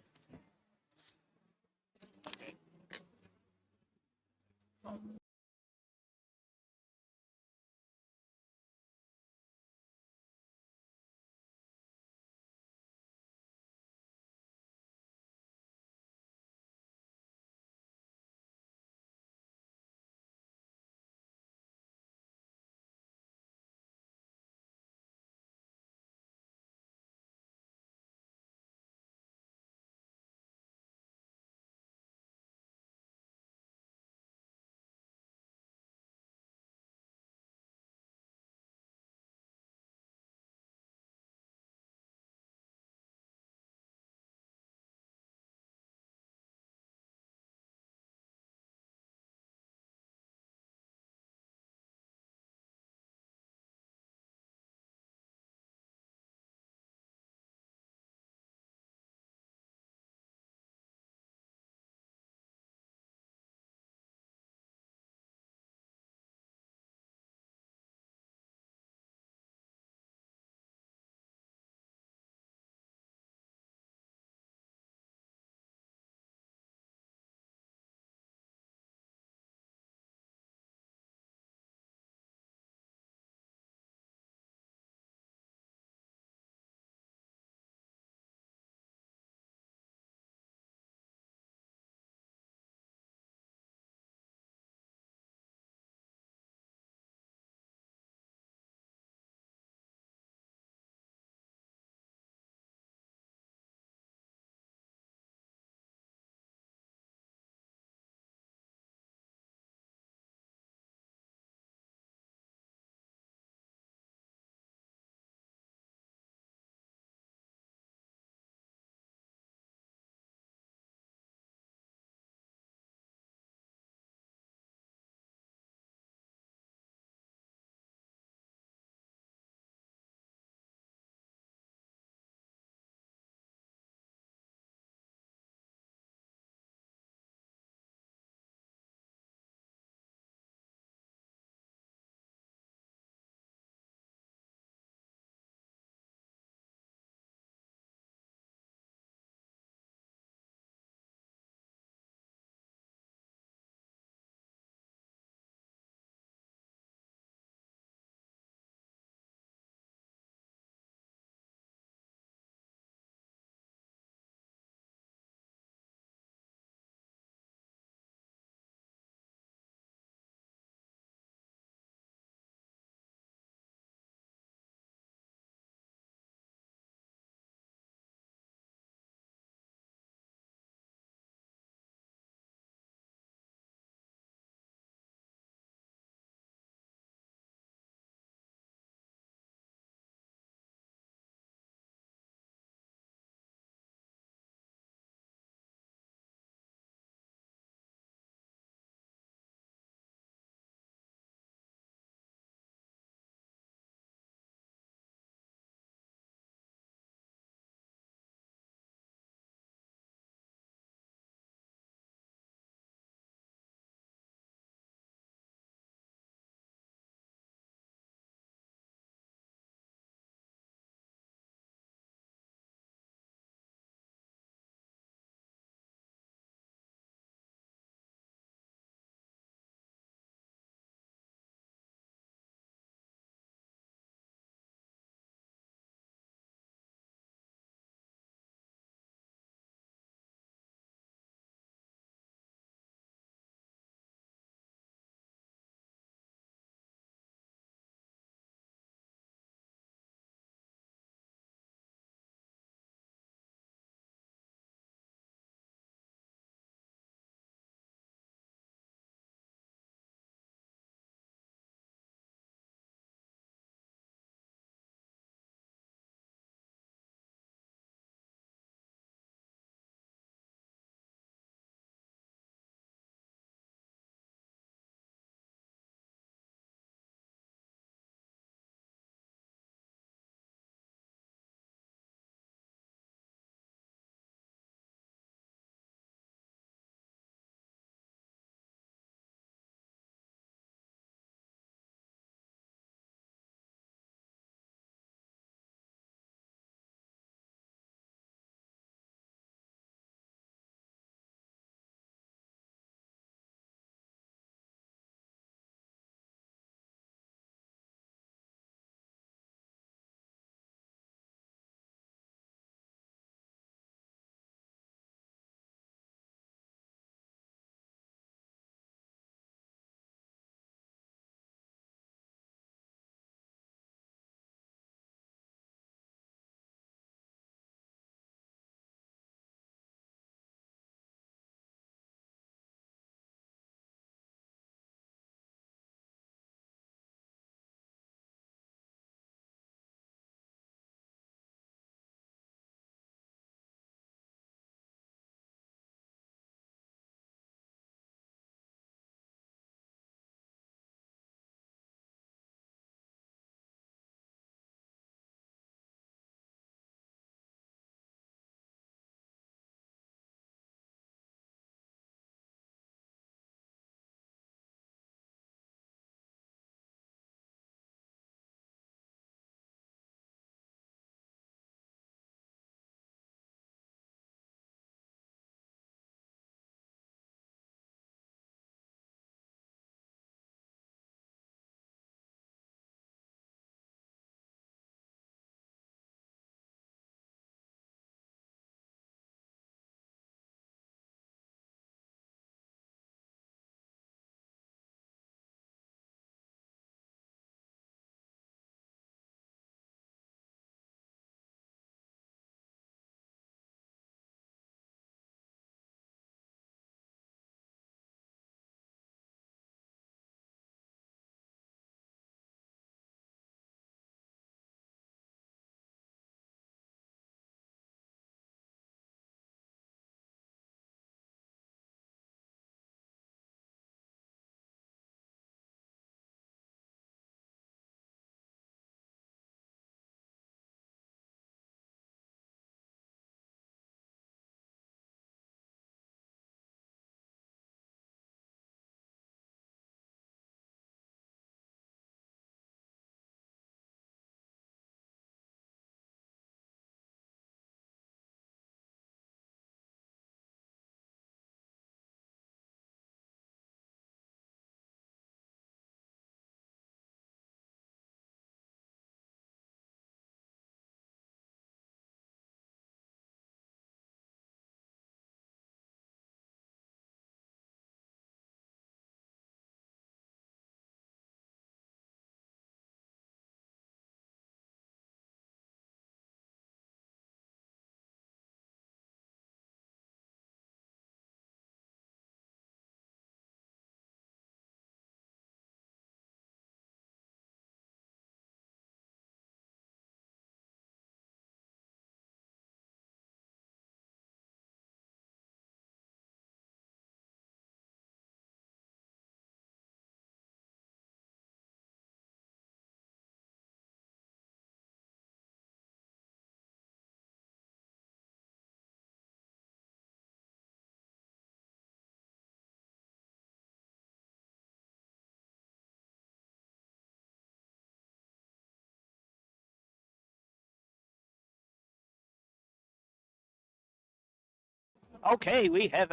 Okay, we have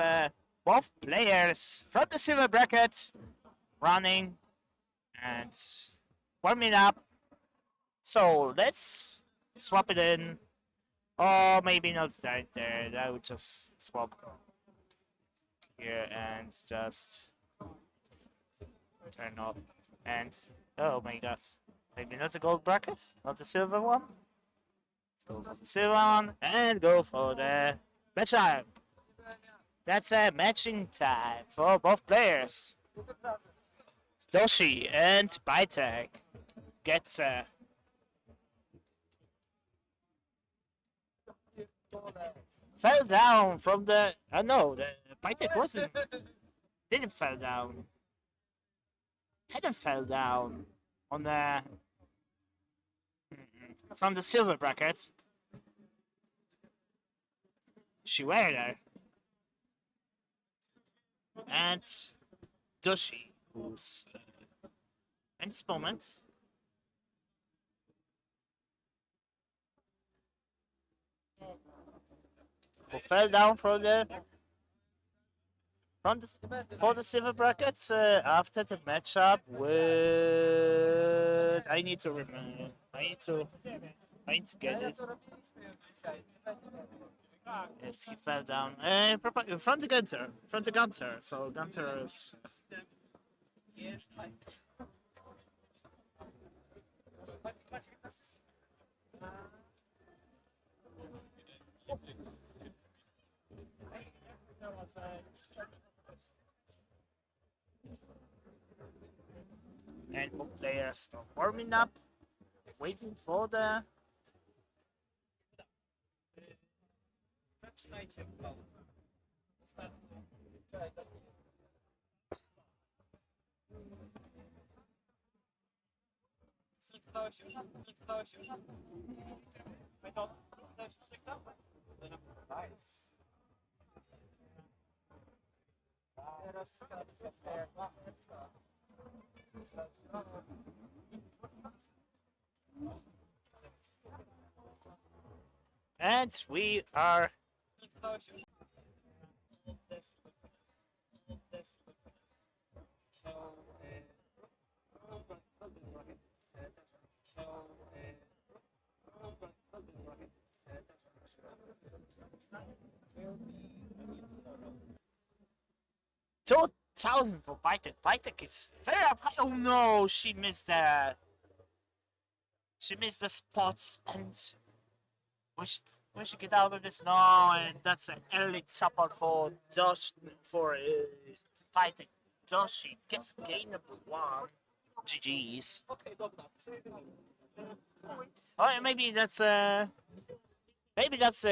both players from the silver bracket running and warming up. So let's swap it in. Or maybe not right there. I would just swap here and just turn off. And oh my god, maybe not the gold bracket, not the silver one. Let's go for the silver one and go for the match time. That's a matching time for both players. Doshi and Bytek gets fell down from the. No, the Bytek wasn't. Didn't fall down. Hadn't fell down on the from the silver bracket. She were there. And Doshi, who's in this moment who fell down from the for the silver brackets after the matchup with I need to remember I need to get it. Yes, he fell down. From the Gunter. So Gunter is. And both players start warming up, waiting for the. And we are. Two thousand for Bytek. Bytek is very up high. Oh no, she missed the. She missed the spots and we should get out of this now. And that's an early support for Josh for Bytek. Doshi gets game number 1. GG's. Oh, maybe that's a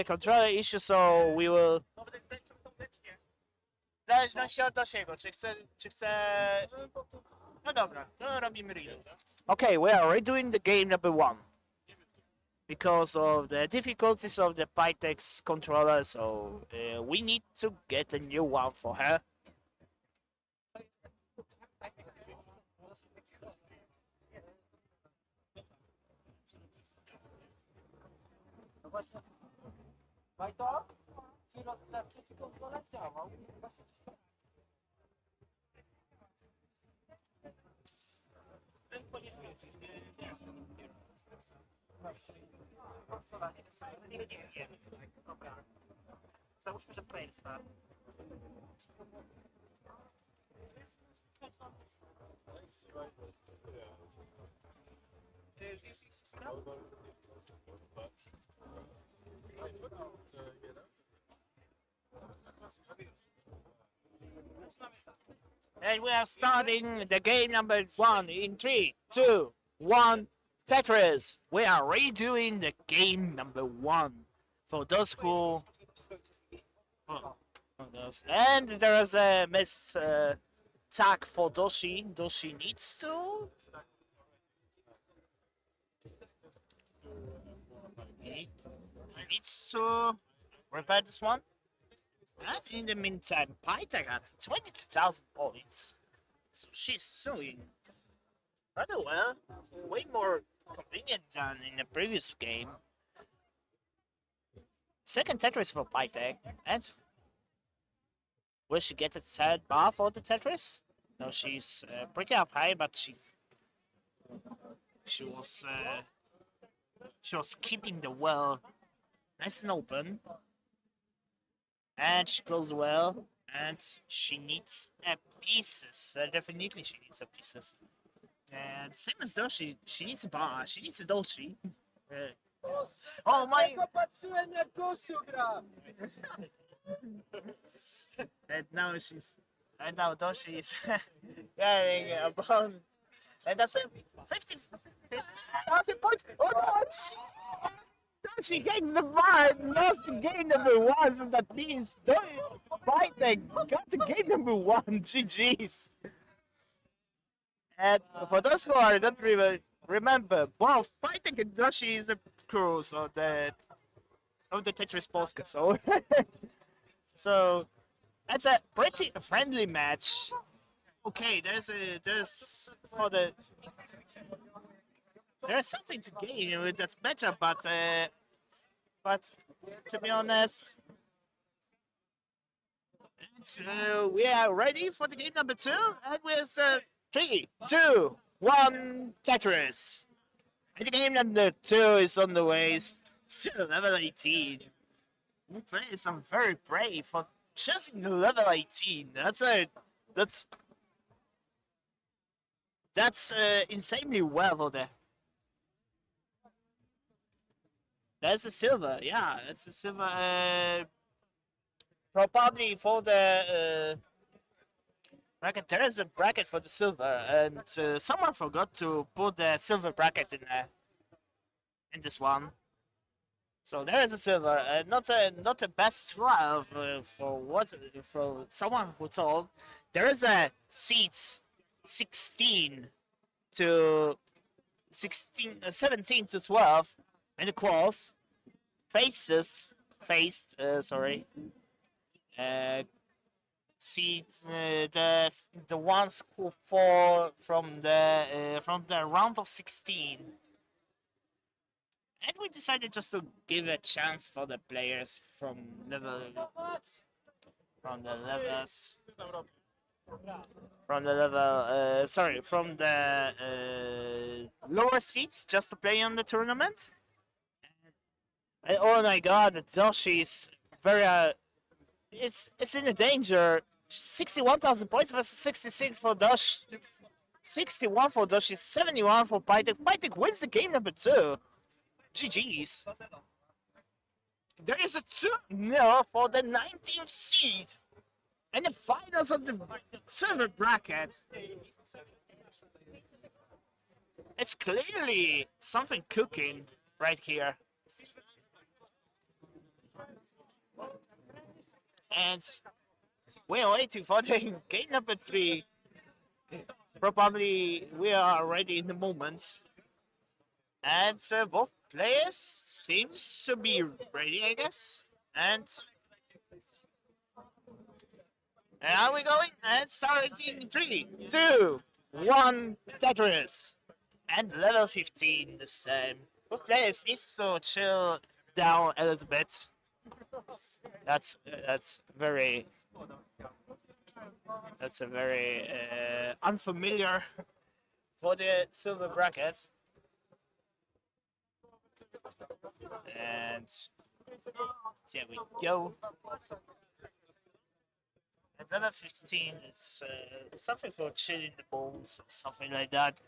controller issue. So we will. W zależności od Dosiego, czy chce... No dobra, to robimy reload. Okay, we are redoing the game number 1. Because of the difficulties of the Pytex controller, so we need to get a new one for her. Załóżmy, że player start. And we are starting the game number 1 in 3, 2, 1. Tetris. We are redoing the game number 1 for those who. And there is a missed tag for Doshi. Doshi needs to. He needs to repair this one. And in the meantime, Paita got 22,000 points. So she's doing rather well. Way more convenient than in the previous game. Second Tetris for Pytek, and Will she get a third bar for the Tetris? No, she's pretty up high, but she was keeping the well nice and open, and she closed the well, and she needs a pieces. Definitely, she needs a pieces. And same as Doshi, she needs a bar. She needs a Doshi. Oh my! Patrzyłem jak gościu gra! And now Doshi is getting a bone. And that's a 56,000 points. Oh no! Doshi gets the bar and lost the game number 1, so that means Vitek got to game number 1. GG's. And for those who are not remember, both Vitek and Doshi is a crews of the Tetris Polska, so so that's a pretty friendly match. Okay, there's something to gain with that matchup, but to be honest, we are ready for the game number 2, and with 3, 2, 1, Tetris. And the game number 2 is on the way. Still level 18. We players are very brave for choosing level 18. That's insanely well for there. That's a silver, yeah. That's a silver. Probably for the bracket. There is a bracket for the silver, and someone forgot to put the silver bracket in there. In this one. So there is a silver, not a best 12 for someone who told. There is a seats 17 to 12 in the quals. Faced seats the ones who fall from the round of 16. And we decided just to give a chance for the players from the lower seats just to play on the tournament. And oh my God, Doshi is very it's in a danger. 61,000 points versus 66 for Doshi. 61 for Doshi, 71 for Pitek. Pitek wins the game number 2. GG's. There is a 2-0 for the 19th seed and the finals of the silver bracket. It's clearly something cooking right here. And we're waiting for the game number 3. Probably we are already in the moment. And both players seems to be ready, I guess. And are we going? And starting 3, 2, 1, Tetris. And level 15 this time. Both players need to chill down a little bit. That's very unfamiliar for the silver bracket. And there we go. And level 15 is something for chilling the balls, something like that.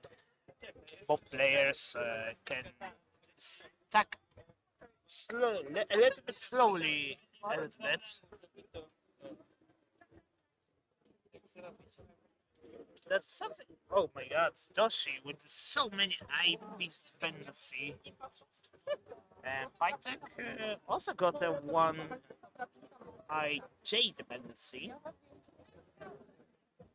Both players can stack slowly, a little bit slowly, a little bit. That's something. Oh my God, Doshi with so many IPs dependency. And Pitek also got a 1 IJ dependency.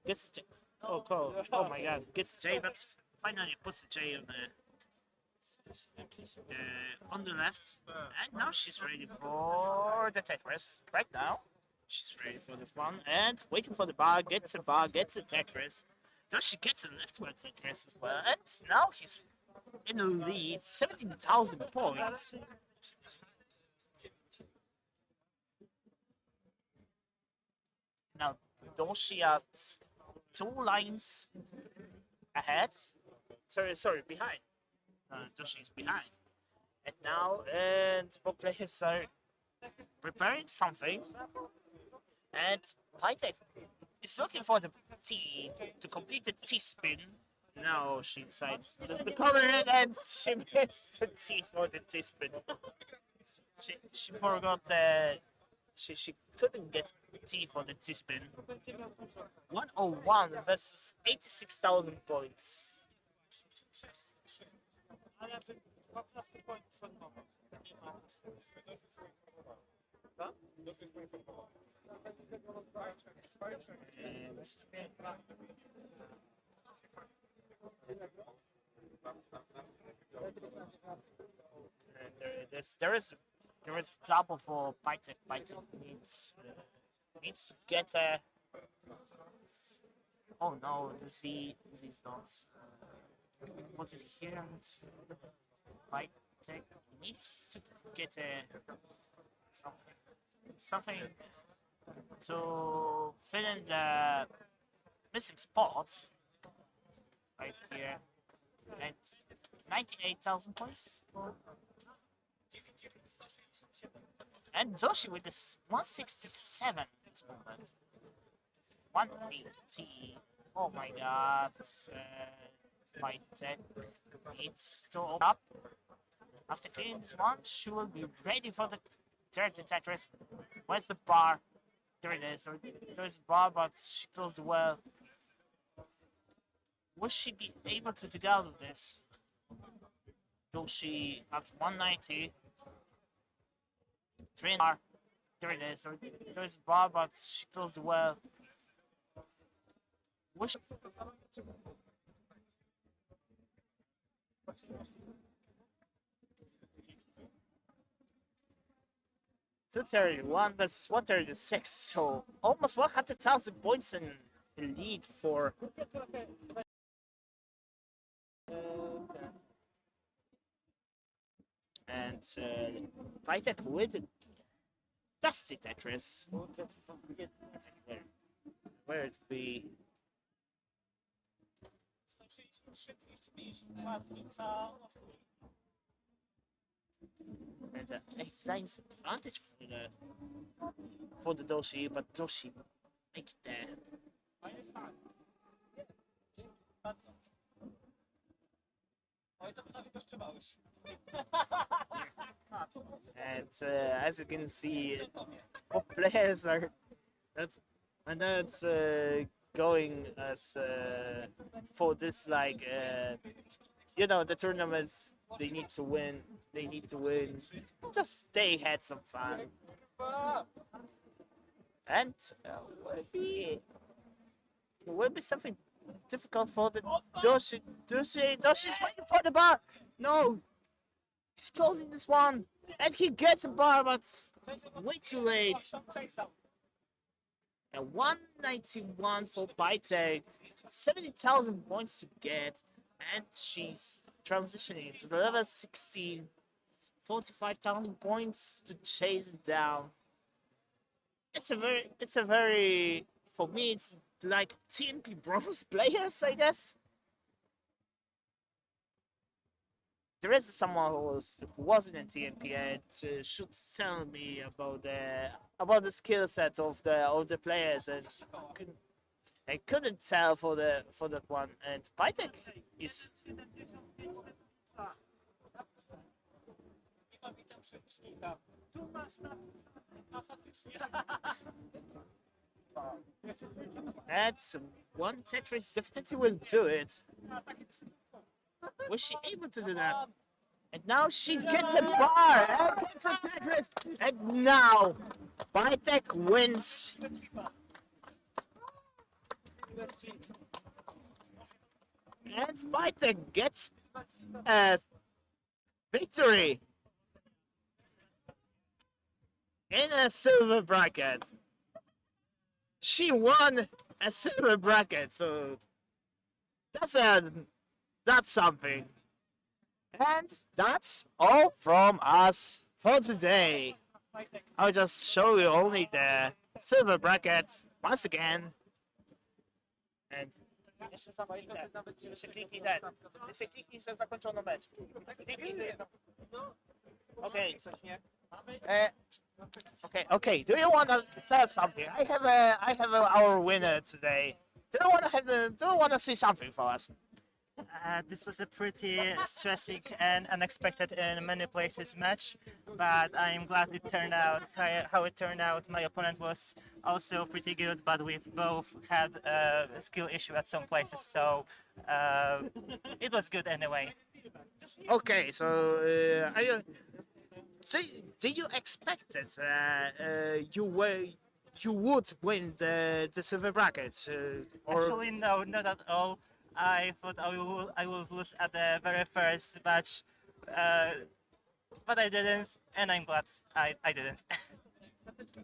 Gets J. Oh, cool. Oh my God, gets J, but finally puts the J on the left. And now she's ready for the Tetris. Right now, she's ready for this one and waiting for the bar. Gets a Tetris. Now she gets a leftward Tetris as well. And now he's in the lead, 17,000 points. Now Doshi at 2 lines ahead. Sorry, behind. Doshi is behind. And now, both players are preparing something. And Pytek is looking for the T to complete the T spin. No, she decides just the color it and she missed the T for the T spin. She forgot that she couldn't get T for the T spin. 101 versus 86,000 points. There is double for Pytek. Pytek needs to get a. Oh no, the Z is not. Put it here. Pytek needs to get a something to fill in the missing spots right here. And 98,000 points. And Doshi with this 167 at this moment. 180. Oh my god. Pytek needs to open up. After clearing this one, she will be ready for the third Tetris. Where's the bar? There it is. There's the bar, but she closed the well. Will she be able to dig out of this? Doshi at 190. 3 bar. There it is. There's the bar, but she closed the well. Will she... $231 versus 136, so almost 100,000 points in lead for. And Pytek with a dusty Tetris. Where it be? And it's nice advantage for the Doshi, but Doshi make it there. And as you can see, both players are that's going as for this like you know, the tournaments they need to win. They need to win. Just they had some fun. And will be something difficult for the Doshi. Doshi's waiting for the bar. No, he's closing this one, and he gets a bar, but way too late. And 191 for Pytek, 70,000 points to get, and she's transitioning to the level 16. 45,000 points to chase it down. It's a very, for me, it's like TMP Bros players, I guess. There is someone who wasn't in TMP and should tell me about the skill set of the players, and I couldn't tell for that one. And Pytek is. That's one Tetris definitely will do it. Was she able to do that? And now she gets a bar and gets a Tetris. And now Pytek wins. And Pytek gets a victory in a silver bracket. She won a silver bracket, so that's something. And that's all from us for today. I'll just show you only the silver bracket once again. And jeszcze kliknij ten. Jeszcze kliknij, że zakończono mecz. Kliknij, że jedno. Okay. Okay. Do you want to say something? I have our winner today. Do you want to say something for us? This was a pretty stressing and unexpected in many places match, but I'm glad it turned out how it turned out. My opponent was also pretty good, but we've both had a skill issue at some places, so it was good anyway. Okay, so did you expect it? You would win the silver bracket, or Actually, no, not at all. I thought I will lose at the very first match, but I didn't, and I'm glad I didn't.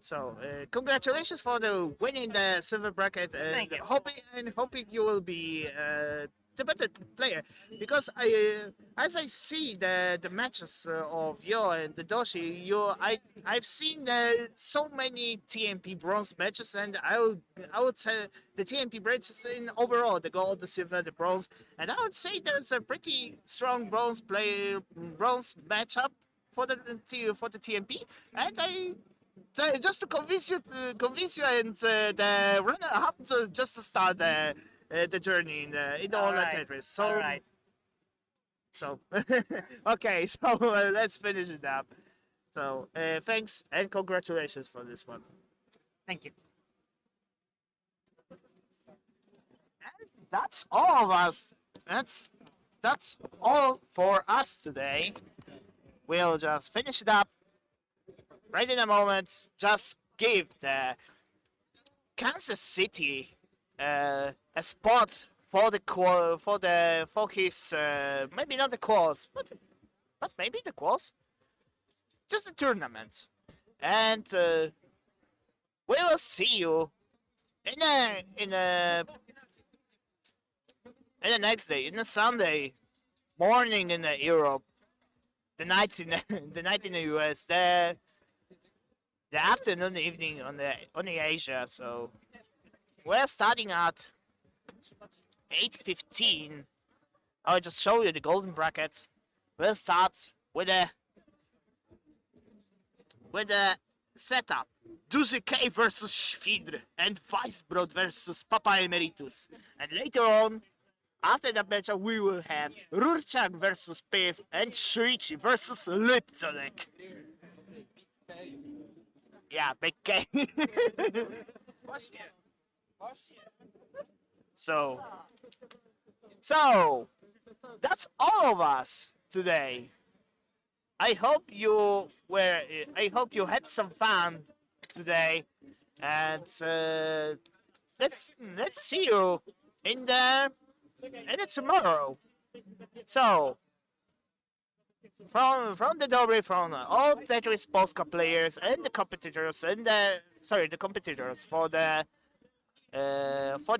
so? Congratulations for the winning the silver bracket, and Thank you. hoping you will be the better player, because as I see the matches of you and the Doshi, I've seen so many TMP bronze matches, and I would say the TMP matches in overall, the gold, the silver, the bronze, and I would say there's a pretty strong bronze matchup for the TMP, and just to convince you and the runner-up just to start the journey in the online Alright, Tetris. So, all right. so okay, so let's finish it up. So thanks and congratulations for this one. Thank you. And that's all of us. That's all for us today. We'll just finish it up right in a moment. Just give the Kansas City a spot for his maybe not the quals, but maybe the quals, just the tournament, and we will see you in the next day, in the Sunday morning in the Europe, the night in the night in the US, the afternoon, evening on the Asia. So we're starting at 8:15. I'll just show you the golden bracket. We'll start with a setup. Duży K versus Świdr and Weisbrod versus Papa Emeritus. And later on, after the matchup, we will have Rurchak versus Piv and Shuichi versus Liptonek. Yeah, big K. So that's all of us today. I hope you had some fun today, and let's see you in the tomorrow. So from the Dobry, from all Tetris Polska players and the competitors and the competitors for the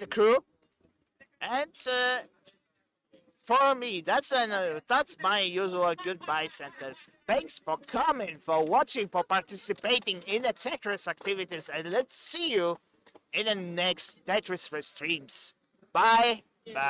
crew, and for me, that's my usual goodbye sentence. Thanks for coming, for watching, for participating in the Tetris activities, and let's see you in the next Tetris streams. Bye. Bye.